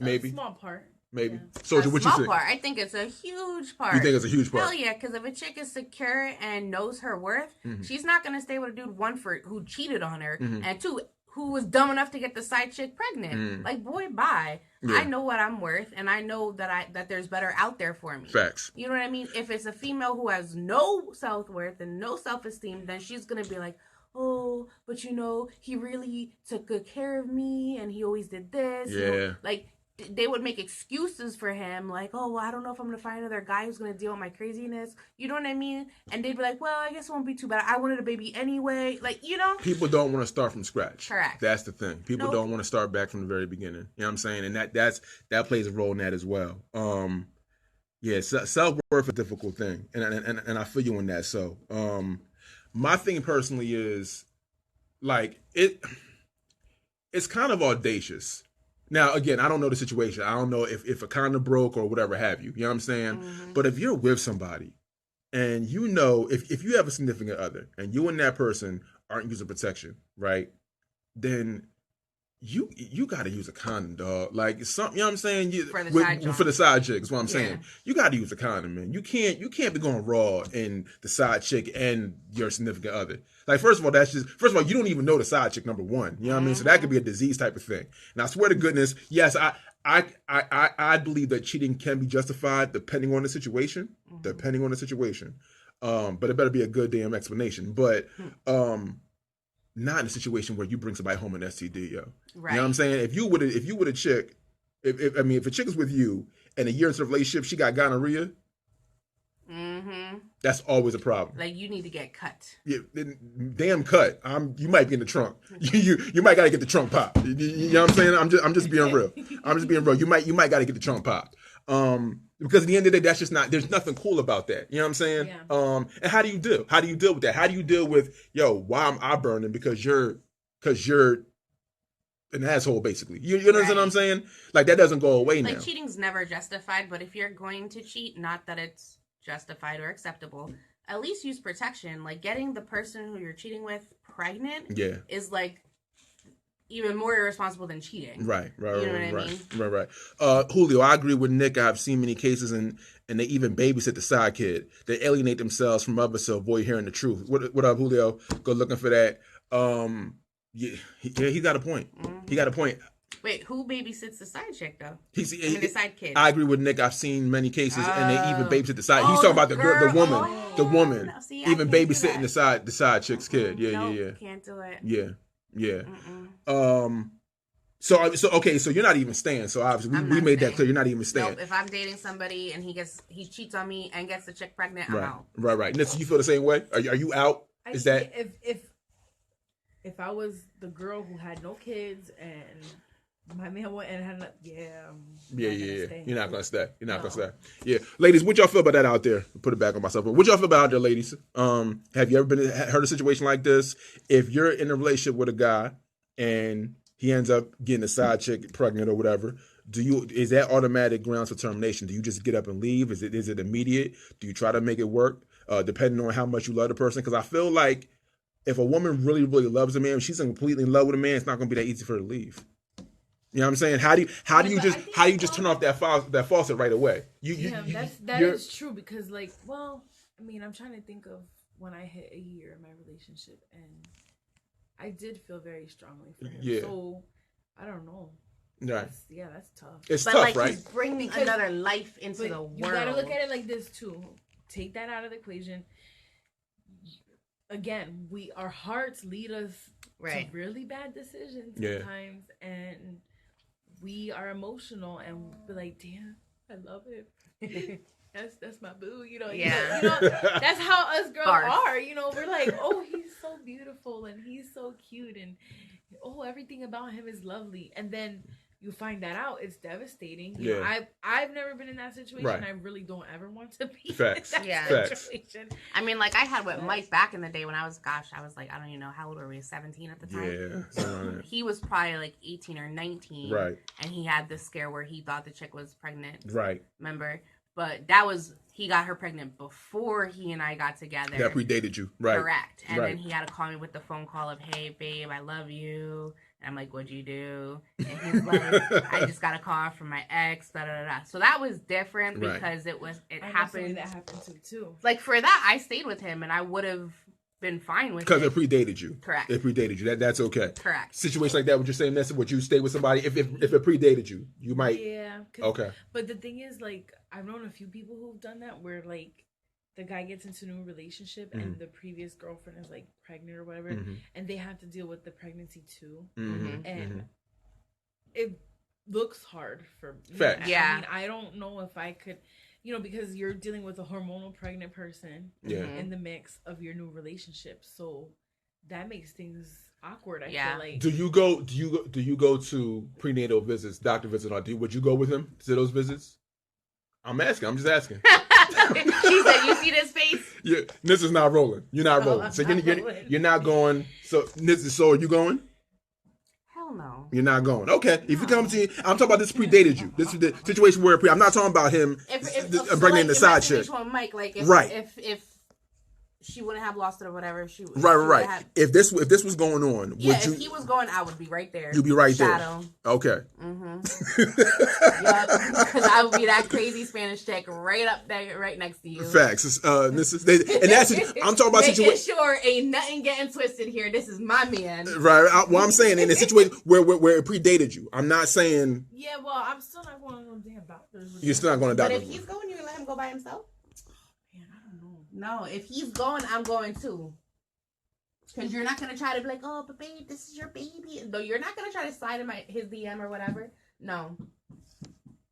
A small part. Maybe. Yeah. Soulja, what you think? Part. I think it's a huge part. You think it's a huge part? Hell yeah, because if a chick is secure and knows her worth, she's not going to stay with a dude, one, who cheated on her, and two, who was dumb enough to get the side chick pregnant. Like, boy, bye. Yeah. I know what I'm worth, and I know that there's better out there for me. Facts. You know what I mean? If it's a female who has no self-worth and no self-esteem, then she's going to be like, oh, but he really took good care of me, and he always did this. Yeah. Like, they would make excuses for him, like, oh, well, I don't know if I'm going to find another guy who's going to deal with my craziness. You know what I mean? And they'd be like, well, I guess it won't be too bad. I wanted a baby anyway. Like, People don't want to start from scratch. Correct. That's the thing. People don't want to start back from the very beginning. You know what I'm saying? And that plays a role in that as well. Self-worth is a difficult thing. And I feel you on that. So, my thing personally is, like, it's kind of audacious. Now, again, I don't know the situation. I don't know if a condom broke or whatever have you. You know what I'm saying? Mm-hmm. But if you're with somebody and if you have a significant other and you and that person aren't using protection, right? Then you got to use a condom, dog. Like, something, you know what I'm saying? For the side chick is what I'm saying. You got to use a condom, man. You can't be going raw in the side chick and your significant other. Like, first of all, you don't even know the side chick, number one. You know what I mean? So that could be a disease type of thing. And I swear to goodness, yes, I believe that cheating can be justified depending on the situation. But it better be a good damn explanation. But not in a situation where you bring somebody home an STD, yo. Right. You know what I'm saying? If you would a chick, if a chick is with you and a year into the relationship she got gonorrhea, that's always a problem. Like, you need to get cut. Yeah, damn cut. You might be in the trunk. You might gotta get the trunk popped. You know what I'm saying? I'm just being real. You might gotta get the trunk popped. Because at the end of the day, that's just not. There's nothing cool about that. You know what I'm saying? Yeah. And how do you deal? How do you deal with that? How do you deal with, why am I burning because you're an asshole, basically. You understand what I'm saying? Like, that doesn't go away now. Like, cheating's never justified, but if you're going to cheat, not that it's justified or acceptable, at least use protection. Like, getting the person who you're cheating with pregnant is, like, even more irresponsible than cheating. Right. You know what I mean? Right. Julio, I agree with Nick. I've seen many cases and they even babysit the side kid. They alienate themselves from others to avoid hearing the truth. What up, Julio? Go looking for that. He got a point. He got a point. Wait, who babysits the side chick, though? The side kid. I agree with Nick. I've seen many cases, and they even babysit the side. He's talking about the woman. The woman even babysitting the side chick's kid. Yeah. Can't do it. Yeah. So you're not even staying. So obviously we made that clear. You're not even staying. Nope. If I'm dating somebody and he cheats on me and gets the chick pregnant, I'm out. Right. Nissa, you feel the same way? Are you out? If I was the girl who had no kids and my man went and had You're not gonna stay. Yeah, ladies, what y'all feel about that out there? Put it back on myself. What y'all feel about out there, ladies? Have you ever heard a situation like this? If you're in a relationship with a guy and he ends up getting a side chick pregnant or whatever, is that automatic grounds for termination? Do you just get up and leave? Is it immediate? Do you try to make it work? Depending on how much you love the person, because I feel like if a woman really, really loves a man, if she's completely in love with a man, it's not going to be that easy for her to leave. You know what I'm saying? How do you just turn off that faucet right away? That is true because, like, well, I mean, I'm trying to think of when I hit a year in my relationship, and I did feel very strongly for him. Yeah. So I don't know. Right. That's tough. It's tough, like, right? He's bringing another life into the world. You gotta look at it like this too. Take that out of the equation. Again, our hearts lead us to really bad decisions sometimes, and we are emotional, and we're like, "Damn, I love it." That's my boo, you know. Yeah. You know, that's how us girls are. You know, we're like, "Oh, he's so beautiful, and he's so cute, and oh, everything about him is lovely," and then you find that out, it's devastating. You know, I've never been in that situation. Right. I really don't ever want to be in that situation. I mean, like I had with Mike back in the day when I was like, I don't even know, how old were we, 17 at the time? Yeah. He was probably like 18 or 19. Right. And he had this scare where he thought the chick was pregnant. Right. Remember? But that was, he got her pregnant before he and I got together. That predated you. Right. Correct. And then he had to call me with the phone call of, hey, babe, I love you. And I'm like, what'd you do? And he's like, I just got a call from my ex, da da da. So that was different because it happened. That happened too. Like for that, I stayed with him and I would have been fine with it. Because it predated you. Correct. It predated you. That's okay. Correct. Situation like that, would you say, Nessa, would you stay with somebody if it predated you? You might. Yeah. Okay. But the thing is, like, I've known a few people who've done that where, like, the guy gets into a new relationship and the previous girlfriend is like pregnant or whatever, and they have to deal with the pregnancy too, and it looks hard for me. Fact. Yeah. I mean, I don't know if I could, you know, because you're dealing with a hormonal pregnant person in the mix of your new relationship, so that makes things awkward. I feel like. Do you go to prenatal visits, doctor visits, or would you go with him to those visits? I'm just asking. She said, "You see this face?" Yeah, this is not rolling. You're not rolling. So you're not going. So are you going? Hell no. You're not going. Okay. If you come to, I'm talking about this predated you. This is the situation where I'm not talking about him impregnating the side chick. Mike, like if she wouldn't have lost it or whatever. Right. If this was going on, if he was going, I would be right there. You'd be right Shadow. there. Okay. Because I would be that crazy Spanish chick right up there, right next to you. Facts. I'm talking about making sure ain't nothing getting twisted here. This is my man. Right. I'm saying in a situation where it predated you. I'm not saying. Yeah. Well, I'm still not going to no damn doctors. You're still not going to doctors. But if he's going, you gonna let him go by himself? No, if he's going, I'm going too. Because you're not going to try to be like, oh, but babe, this is your baby. No, you're not going to try to slide in his DM or whatever. No.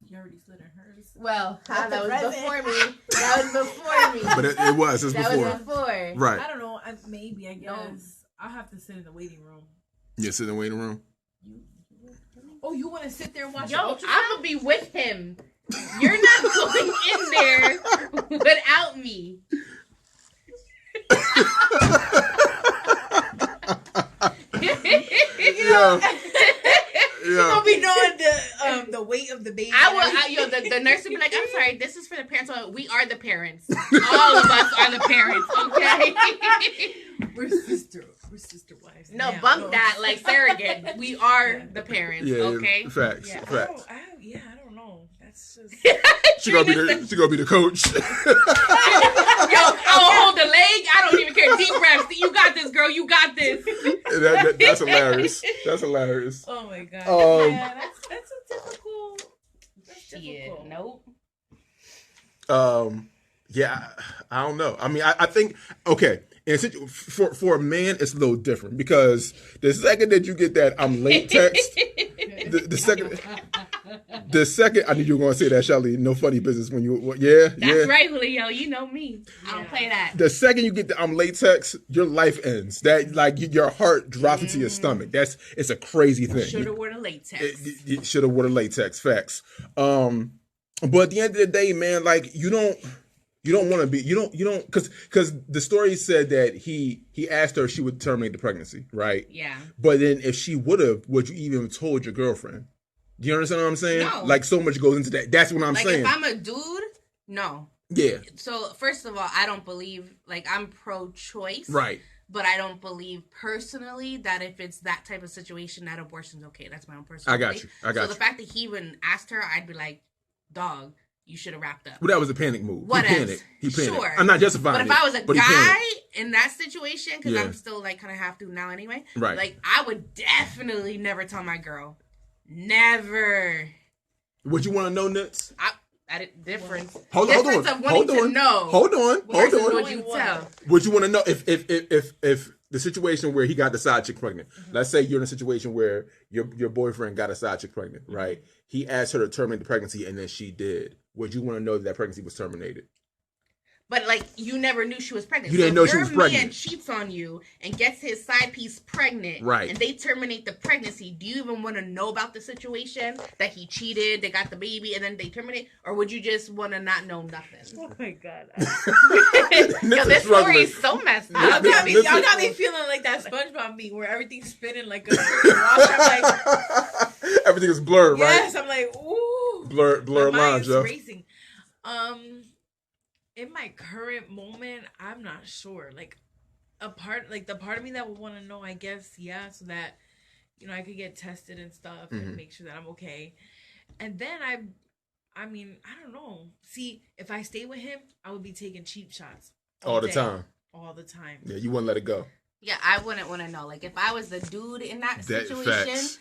You already slid in hers. Well, that was before me. That was before me. But it was before. That was before. Right. I don't know. Maybe, I guess. No. I'll have to sit in the waiting room. Yeah, sit in the waiting room? Oh, you want to sit there and watch I'm going to be with him. You're not going in there without me. You're gonna be knowing the weight of the baby. The nurse would be like, I'm sorry, this is for the parents. We are the parents. All of us are the parents, okay? We're sister wives. No, bump that like surrogate. We are the parents, okay? Facts. Yeah, facts. I don't know. That's just she gonna be the coach. I'll hold the leg. I don't even care. Deep breaths. You got this, girl. You got this. That's hilarious. That's hilarious. Oh my god. That's a typical. That's typical. Yeah, nope. Yeah, I don't know. I mean, I think for a man, it's a little different because the second that you get that I'm late text, the second I knew you were going to say that, Shelly. No funny business when you That's right, Julio. You know me. I don't play that. The second you get the I'm late text, your life ends. That like your heart drops into your stomach. It's a crazy thing. Should have worn a latex. You should have worn a latex. Facts. But at the end of the day, man, like you don't want to be, you don't, because the story said that he asked her if she would terminate the pregnancy, right? Yeah. But then if she would you even told your girlfriend? Do you understand what I'm saying? No. Like so much goes into that. That's what I'm saying. Like if I'm a dude, no. Yeah. So first of all, I don't believe, like I'm pro-choice. Right. But I don't believe personally that if it's that type of situation, that abortion's okay. That's my own personal belief. I got you. So the fact that he even asked her, I'd be like, dog. you should have wrapped up. Well, that was a panic move. What He panicked. Sure. I'm not justifying it. But if I was a guy in that situation, because I'm still like kind of half through now anyway, right? Like I would definitely never tell my girl. Never. Would you want to know, Nitz? Difference. Hold on. Hold on. Would you tell? Would you want to know if the situation where he got the side chick pregnant? Let's say you're in a situation where your boyfriend got a side chick pregnant, right? He asked her to terminate the pregnancy, and then she did. Would you want to know that pregnancy was terminated? But like you never knew she was pregnant. You didn't know she was pregnant. Your man cheats on you and gets his side piece pregnant, right? And they terminate the pregnancy. Do you even want to know about the situation that he cheated, they got the baby, and then they terminate, or would you just want to not know nothing? Oh my god! Yo, this story is so messed up. Y'all got me feeling like that SpongeBob meme where everything's spinning like a wash. I'm like, everything is blurred, right? Yes, I'm like, ooh, blurred lines, yo. Racing. In my current moment, I'm not sure. Like, the part of me that would want to know, I guess, yeah, so that, I could get tested and stuff and make sure that I'm okay. And then I mean, I don't know. See, if I stay with him, I would be taking cheap shots all the time. All the time. Yeah, you wouldn't let it go. Yeah, I wouldn't want to know. Like, if I was the dude in that situation, facts.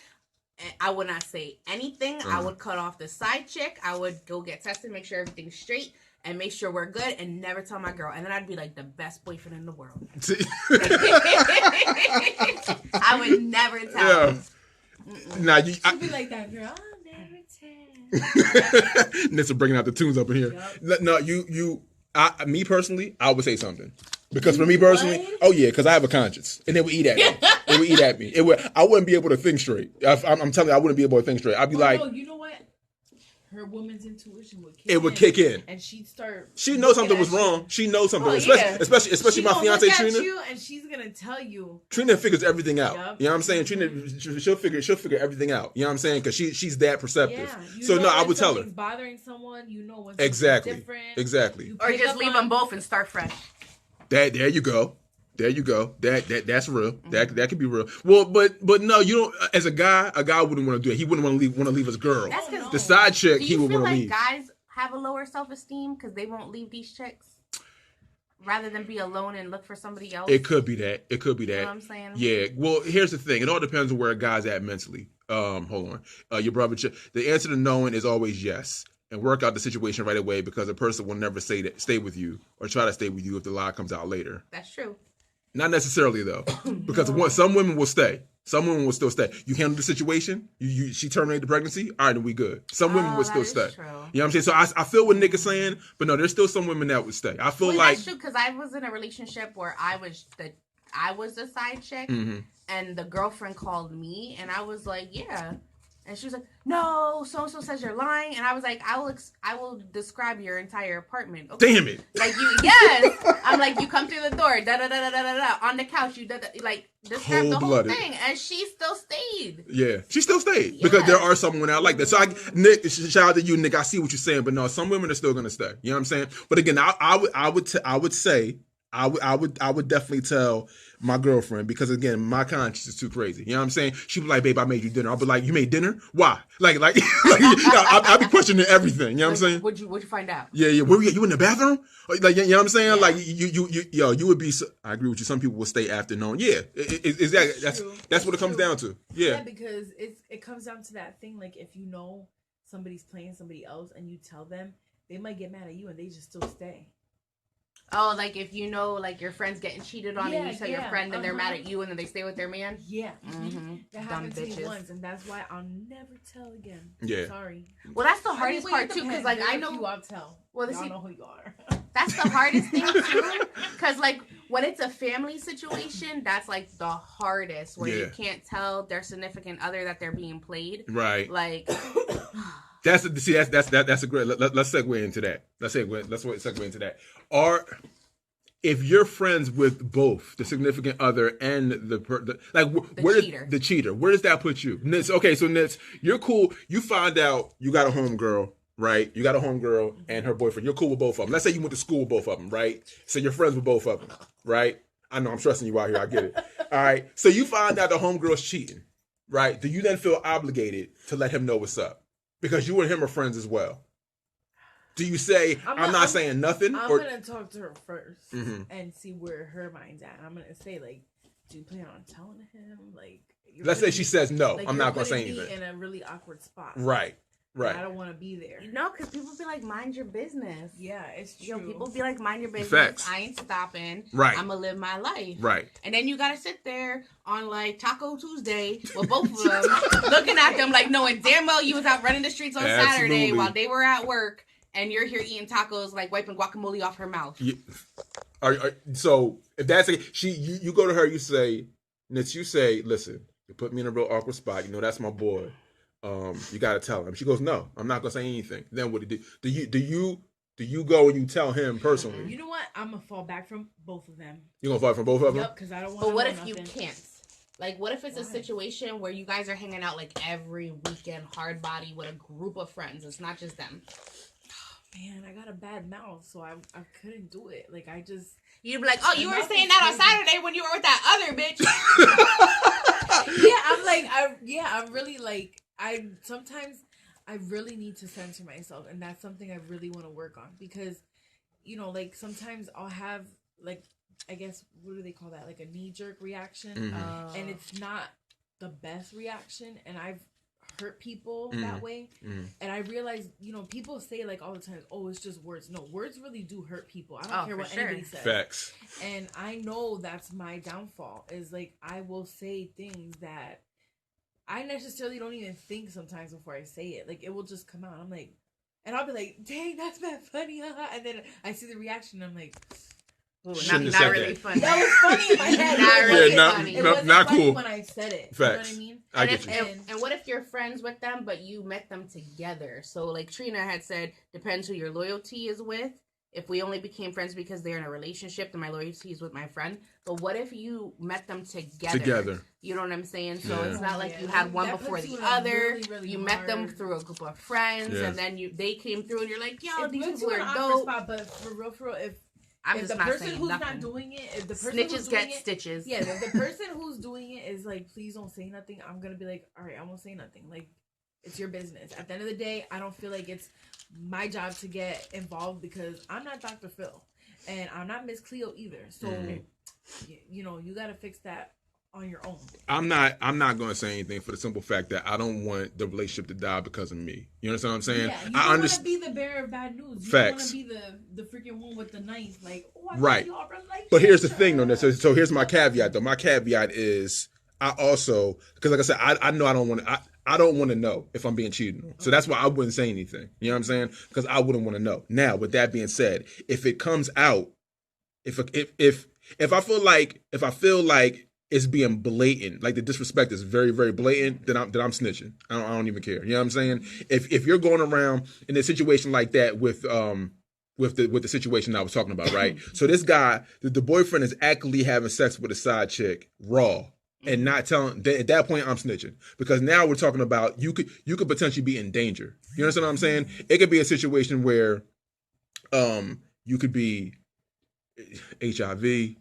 I would not say anything. I would cut off the side chick. I would go get tested, make sure everything's straight. And make sure we're good and never tell my girl. And then I'd be like the best boyfriend in the world. I would never tell. Yeah. Nah, you'd be like that, girl. I'll never tell. Nitz are bringing out the tunes up in here. Yep. No, me personally, I would say something. Because for me personally, because I have a conscience. And they would eat at me. I wouldn't be able to think straight. I'm telling you, I wouldn't be able to think straight. I'd be like... No, you know what? Her woman's intuition would kick in. It would kick in. And she'd start... She knows something was wrong. She knows something. Especially my fiance Trina. You and she's going to tell you. Trina figures everything out. Yep. You know what I'm saying? Trina, she'll figure everything out. You know what I'm saying? Because she's that perceptive. Yeah, so no, I would tell her. Bothering someone, when different. Exactly. Or just leave them both and start fresh. There you go. That's real. That could be real. Well, but no, you don't. As a guy wouldn't want to do it. He wouldn't want to leave his girl. That's because the side chick he would want to leave. Guys have a lower self-esteem because they won't leave these chicks rather than be alone and look for somebody else. It could be that. You know what I'm saying? Yeah. Well, here's the thing. It all depends on where a guy's at mentally. Hold on. Your brother. The answer to knowing is always yes. And work out the situation right away because a person will never stay with you or try to stay with you if the lie comes out later. That's true. Not necessarily though, because some women will stay. Some women will still stay. You handle the situation. She terminated the pregnancy. All right, then we good. Some women would still stay. True. You know what I'm saying? So I feel what Nick is saying, but no, there's still some women that would stay. I feel like that's true because I was in a relationship where I was the side chick, and the girlfriend called me, and I was like, yeah. And she was like, no, so-and-so says you're lying. And I was like, I will describe your entire apartment. Okay. Damn it. Like, yes. I'm like, you come through the door, da-da-da-da-da-da, on the couch, you da-da, like, describe the whole thing. And she still stayed. Yeah, she still stayed. Because there are some women out like that. So, Nick, shout out to you, Nick. I see what you're saying. But no, some women are still going to stay. You know what I'm saying? But again, I would definitely tell my girlfriend because again, my conscience is too crazy. You know what I'm saying? She'd be like, "Babe, I made you dinner." I'll be like, "You made dinner? Why?" I'll be questioning everything. You know what I'm saying? What'd you find out? Yeah. Where you in the bathroom? Like, you know what I'm saying? Yeah. You would be. I agree with you. Some people will stay after knowing. Yeah, that's what it comes down to. Yeah, because it comes down to that thing. Like if you know somebody's playing somebody else and you tell them, they might get mad at you and they just still stay. Oh, like if you know, like your friend's getting cheated on and you tell your friend and they're mad at you and then they stay with their man? Yeah. That happened to me once and that's why I'll never tell again. Yeah. Sorry. Well, that's the hardest part too because like I know you I'll tell. Well, y'all know who you are. That's the hardest thing too because like when it's a family situation, that's like the hardest where you can't tell their significant other that they're being played. Right. Like... That's a great. Let's segue into that. Let's segue into that. If you're friends with both the significant other and the cheater, where does that put you? Nitz, okay, so Nitz, you're cool. You find out you got a homegirl, right? You got a homegirl and her boyfriend. You're cool with both of them. Let's say you went to school with both of them, right? So you're friends with both of them, right? I know I'm stressing you out here. I get it. All right. So you find out the homegirl's cheating, right? Do you then feel obligated to let him know what's up? Because you and him are friends as well. Do you say I'm not saying nothing? I'm gonna talk to her first and see where her mind's at. I'm gonna say like, do you plan on telling him? Like, let's say she says no. Like, I'm not gonna say anything. In a really awkward spot. Right. Right. I don't want to be there. No, because people be like, mind your business. Yeah, it's true. Yo, people be like, mind your business. Facts. I ain't stopping. Right. I'm going to live my life. Right. And then you got to sit there on like Taco Tuesday with both of them, looking at them like knowing damn well you was out running the streets on Saturday while they were at work, and you're here eating tacos, like wiping guacamole off her mouth. Yeah. So if that's you go to her, you say, listen, you put me in a real awkward spot. You know, that's my boy. You gotta tell him. She goes, no, I'm not gonna say anything. Then what do you go and you tell him personally? You know what? I'm gonna fall back from both of them. You gonna fall from both of them? Yep, because I don't want. But what if you can't? Like, what if it's a situation where you guys are hanging out like every weekend, hard body with a group of friends? It's not just them. Oh, man, I got a bad mouth, so I couldn't do it. Like, I just. You'd be like, oh, you were saying that on Saturday when you were with that other bitch. I'm really like. Sometimes I really need to censor myself, and that's something I really want to work on, because, you know, like sometimes I'll have like, I guess, what do they call that? Like a knee-jerk reaction, and it's not the best reaction, and I've hurt people that way, and I realize, you know, people say like all the time, oh, it's just words. No, words really do hurt people. I don't care what anybody says. Facts. And I know that's my downfall, is like I will say things that I necessarily don't even think sometimes before I say it. Like, it will just come out. I'm like, and I'll be like, dang, that's bad funny. And then I see the reaction. And I'm like, ooh, not really funny. That was funny in my head. Not really funny. It wasn't not funny cool when I said it. Facts. You know what I mean? I get you. And what if you're friends with them, but you met them together? So, like Trina had said, depends who your loyalty is with. If we only became friends because they're in a relationship, then my loyalty is with my friend. But what if you met them together? You know what I'm saying? So it's not like you had one before the other. Really, really you met them through a group of friends, and then they came through, and you're like, yo, these people are dope. Spot, but for real, if the person who's not doing it, if the person snitches get stitches. Yeah, if the person who's doing it is like, please don't say nothing, I'm gonna be like, all right, I won't say nothing. Like, it's your business. At the end of the day, I don't feel like it's my job to get involved, because I'm not Dr. Phil and I'm not Miss Cleo either. So, you know, you got to fix that on your own. I'm not going to say anything, for the simple fact that I don't want the relationship to die because of me. You understand what I'm saying? Yeah, you don't want to be the bearer of bad news. You don't want to be the freaking one with the knife. Like, oh, I y'all like, but here's the thing, though. So here's my caveat, though. My caveat is I also, because like I said, I know I don't want to know if I'm being cheated on. So that's why I wouldn't say anything. You know what I'm saying? Because I wouldn't want to know. Now, with that being said, if it comes out, if I feel like it's being blatant, like the disrespect is very, very blatant, then I'm snitching. I don't even care. You know what I'm saying? If you're going around in a situation like that with the situation I was talking about, right? So this guy, the boyfriend is actively having sex with a side chick raw. And not telling, at that point, I'm snitching. Because now we're talking about, you could potentially be in danger. You understand what I'm saying? It could be a situation where you could be HIV, you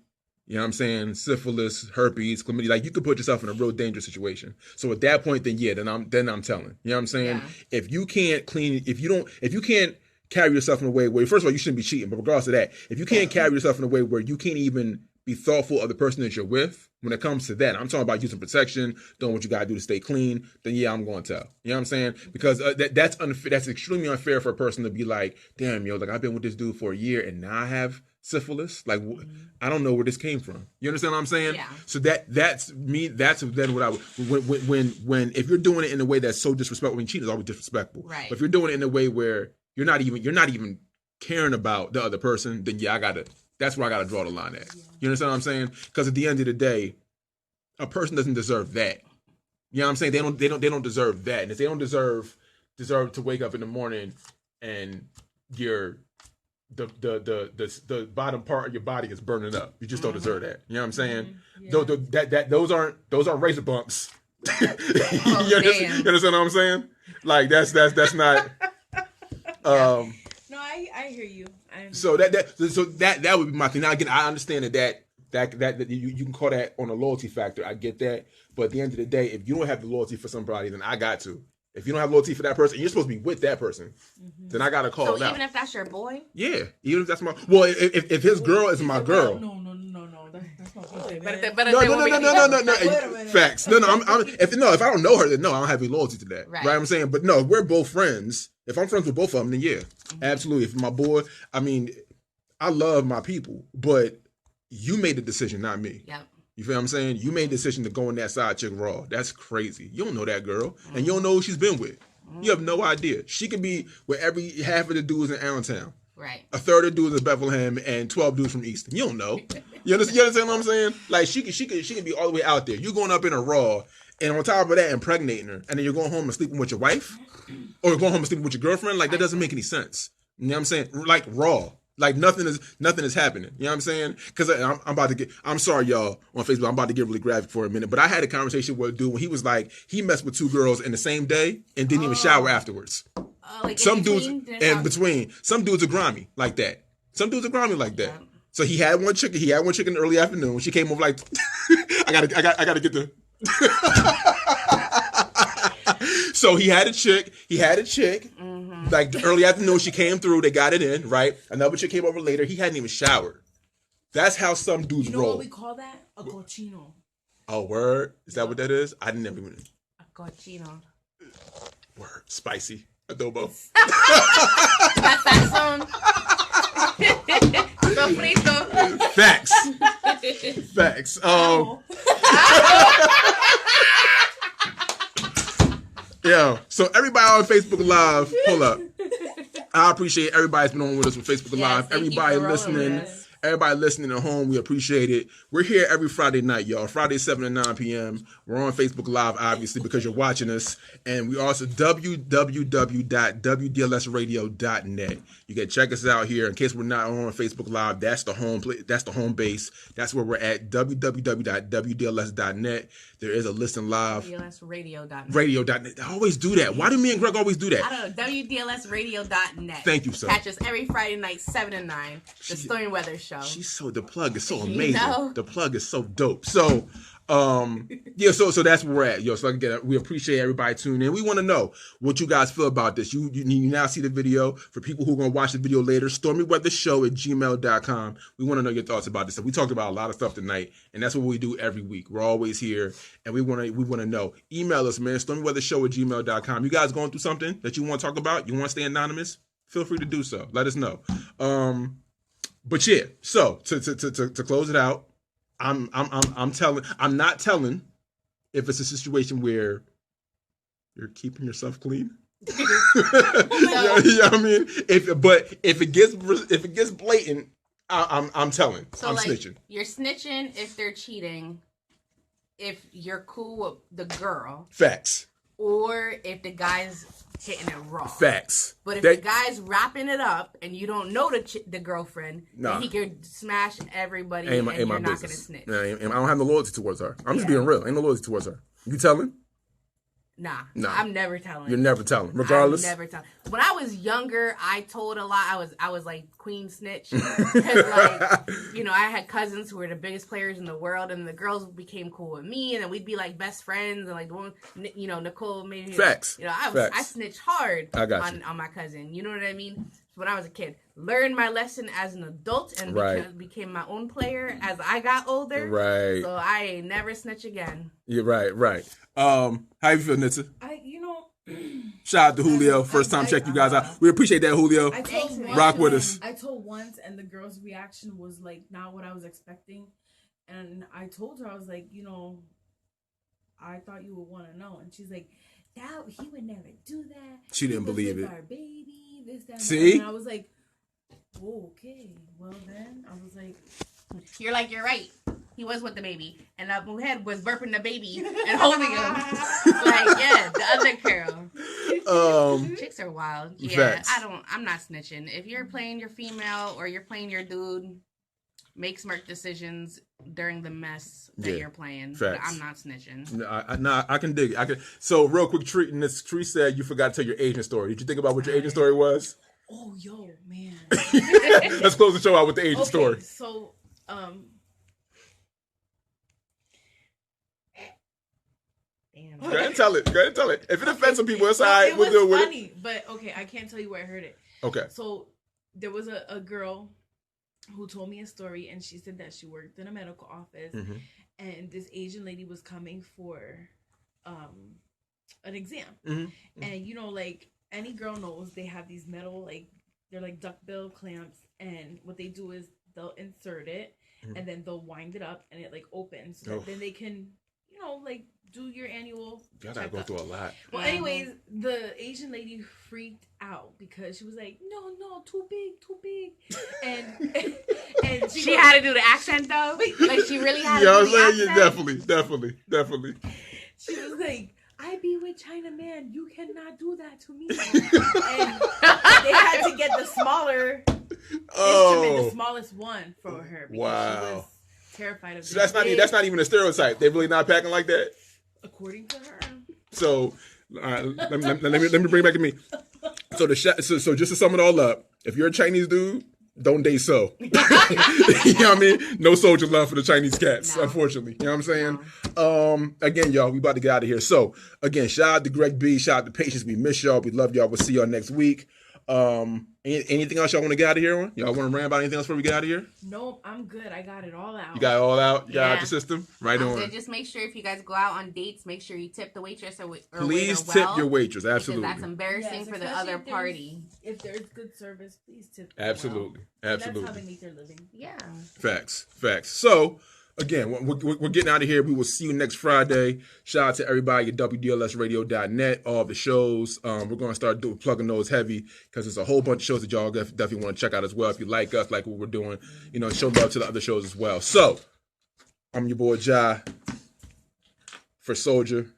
know what I'm saying, syphilis, herpes, chlamydia. Like, you could put yourself in a real dangerous situation. So at that point, then I'm telling. You know what I'm saying? Yeah. If you can't carry yourself in a way where, first of all, you shouldn't be cheating, but regardless of that, if you can't carry yourself in a way where you can't even be thoughtful of the person that you're with, when it comes to that, I'm talking about using protection, doing what you gotta do to stay clean, then yeah, I'm going to tell. You know what I'm saying? Because that's unfair. That's extremely unfair for a person to be like, damn, yo, like, I've been with this dude for a year and now I have syphilis. Like, I don't know where this came from. You understand what I'm saying? Yeah. So that's me. That's then what I would, when if you're doing it in a way that's so disrespectful, I mean, cheating is always disrespectful. Right. But if you're doing it in a way where you're not even caring about the other person, then yeah, that's where I gotta draw the line at. Yeah. You understand what I'm saying? Because at the end of the day, a person doesn't deserve that. You know what I'm saying? They don't deserve that. And if they don't deserve to wake up in the morning and the bottom part of your body is burning up, you just don't deserve that. You know what I'm saying? Yeah. Those aren't razor bumps. You understand what I'm saying? Like, that's not. No, I hear you. So that would be my thing. Now again, I understand that you can call that on a loyalty factor. I get that, but at the end of the day, if you don't have the loyalty for somebody, then I got to. If you don't have loyalty for that person, and you're supposed to be with that person, then I gotta call it out. Even if that's your boy? Yeah, even if that's my if his girl is my girl. No. That's my boy. No. Facts. No. If I don't know her, then no, I don't have any loyalty to that. Right? I'm saying, but no, if we're both friends. If I'm friends with both of them, then yeah, absolutely. If my boy, I mean, I love my people, but you made the decision, not me. Yep. You feel what I'm saying? You made the decision to go in that side chick raw. That's crazy. You don't know that girl, and you don't know who she's been with. You have no idea. She could be with every half of the dudes in Allentown. Right. A third of the dudes in Bethlehem and 12 dudes from Easton. You don't know. You understand what I'm saying? Like she could be all the way out there. You going up in a raw, and on top of that, impregnating her, and then you're going home and sleeping with your wife, or you're going home and sleeping with your girlfriend. Like that doesn't make any sense. You know what I'm saying? Like raw. Like nothing is happening. You know what I'm saying? Because I'm sorry, y'all, on Facebook. I'm about to get really graphic for a minute. But I had a conversation with a dude when he was like, he messed with 2 girls in the same day and didn't even shower afterwards. Like some dudes in between. Some dudes are grimy like that. Yeah. So he had one chick in the early afternoon. She came over like, I gotta get the. So he had a chick. Like the early afternoon, she came through. They got it in, right? Another chick came over later. He hadn't even showered. That's how some dudes roll. You know what we call that? A cochino. Oh, word? Is that what that is? I didn't even. A cochino. Word. Spicy. Adobo. That's that song. Sofrito. Facts. Yo, so everybody on Facebook Live, hold up. I appreciate everybody's been on with us with Facebook Live. Everybody listening at home, we appreciate it. We're here every Friday night, y'all. Friday, 7 to 9 p.m. We're on Facebook Live, obviously, because you're watching us. And we also www.wdlsradio.net. You can check us out here. In case we're not on Facebook Live, that's the home base. That's where we're at, www.wdls.net. There is a listen live. WDLSradio.net. Radio.net. I always do that. Why do me and Greg always do that? I don't know. WDLSradio.net. Thank you, sir. Catch us every Friday night, 7 to 9. The Stormy Weather Show. The plug is so amazing. The plug is so dope. So, so that's where we're at, yo. So again, we appreciate everybody tuning in. We want to know what you guys feel about this. You now see the video. For people who are going to watch the video later, stormyweathershow@gmail.com. We want to know your thoughts about this. So we talked about a lot of stuff tonight, and that's what we do every week. We're always here, and we want to know. Email us, man, stormyweathershow@gmail.com. You guys going through something that you want to talk about? You want to stay anonymous? Feel free to do so. Let us know. But yeah, so to close it out, I'm not telling if it's a situation where you're keeping yourself clean. You know what I mean? If it gets blatant, I'm telling. So I'm snitching. You're snitching if they're cheating, if you're cool with the girl. Facts. Or if the guy's hitting it raw. Facts. But if the guy's wrapping it up and you don't know the girlfriend, then he can smash everybody and you're not going to snitch. Nah, I don't have no loyalty towards her. I'm just being real. Ain't no loyalty towards her. You telling? Nah. I'm never telling. You're never telling, regardless. I'm never telling. When I was younger, I told a lot. I was like queen snitch. Because I had cousins who were the biggest players in the world, and the girls became cool with me, and then we'd be like best friends, and like the one, Nicole maybe. Facts. I snitched hard on my cousin. You know what I mean? When I was a kid, learned my lesson as an adult and became my own player as I got older. Right. So I ain't never snitch again. Yeah, right. How you feel, Nitsa? Shout out to Julio. First time check you guys out. We appreciate that, Julio. Rock with us. I told once, and the girl's reaction was like not what I was expecting. And I told her, I was like, I thought you would want to know. And she's like, he would never do that. She didn't believe it. Our baby, this, that, See? And I was like, okay. Well then, I was like, you're right. He was with the baby, and Muhammad was burping the baby and holding him. The other girl. Chicks are wild. Yeah, facts. I'm not snitching. If you're playing your female or you're playing your dude, make smart decisions during the mess that you're playing. But I'm not snitching. I can dig it. So real quick, Tree said you forgot to tell your agent story. Did you think about what your agent story was? Oh, yo, man. Let's close the show out with the agent story. So, Damn. Go ahead and tell it. If it offends some people, it's all right. We'll deal with it. Funny, but okay, I can't tell you where I heard it. Okay. So there was a girl who told me a story, and she said that she worked in a medical office, and this Asian lady was coming for an exam, and you know, like any girl knows, they have these metal, like they're like duckbill clamps, and what they do is they'll insert it, and then they'll wind it up, and it like opens, so that then they can, you know, like do your annual. You gotta go through a lot. Well, anyways, the Asian lady freaked out because she was like, "No, too big," and she had to do the accent though. Like she really had to do the accent. Definitely. She was like, "I be with China man. You cannot do that to me." And they had to get the smaller instrument, the smallest one for her because she was terrified of. So that's not even a stereotype. They really not packing like that. According to her. So, let me bring it back to me. So so just to sum it all up, if you're a Chinese dude, don't date so. You know what I mean? No Soulja love for the Chinese cats, unfortunately. You know what I'm saying? No. Again, y'all, we about to get out of here. So, again, shout out to Greg B. Shout out to Patience. We miss y'all. We love y'all. We'll see y'all next week. Anything else y'all want to get out of here on? Y'all want to rant about anything else before we get out of here? Nope, I'm good. I got it all out. You got it all out? You got out your system? Right on. Good. Just make sure if you guys go out on dates, make sure you tip the waitress or please tip your waitress. Absolutely. Because that's embarrassing for the other party. If there's good service, please tip. Absolutely. That's how they make their living. Yeah. Facts. So, again, we're getting out of here. We will see you next Friday. Shout out to everybody at WDLSradio.net, all the shows. We're going to start plugging those heavy because there's a whole bunch of shows that y'all definitely want to check out as well. If you like us, like what we're doing, you know, show love to the other shows as well. So, I'm your boy Ja for Soulja,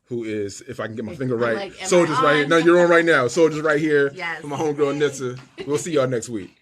who is, if I can get my finger right, Soulja's right here. No, you're on right now. Soulja's right here. Yes. For my homegirl Nitsa. We'll see y'all next week.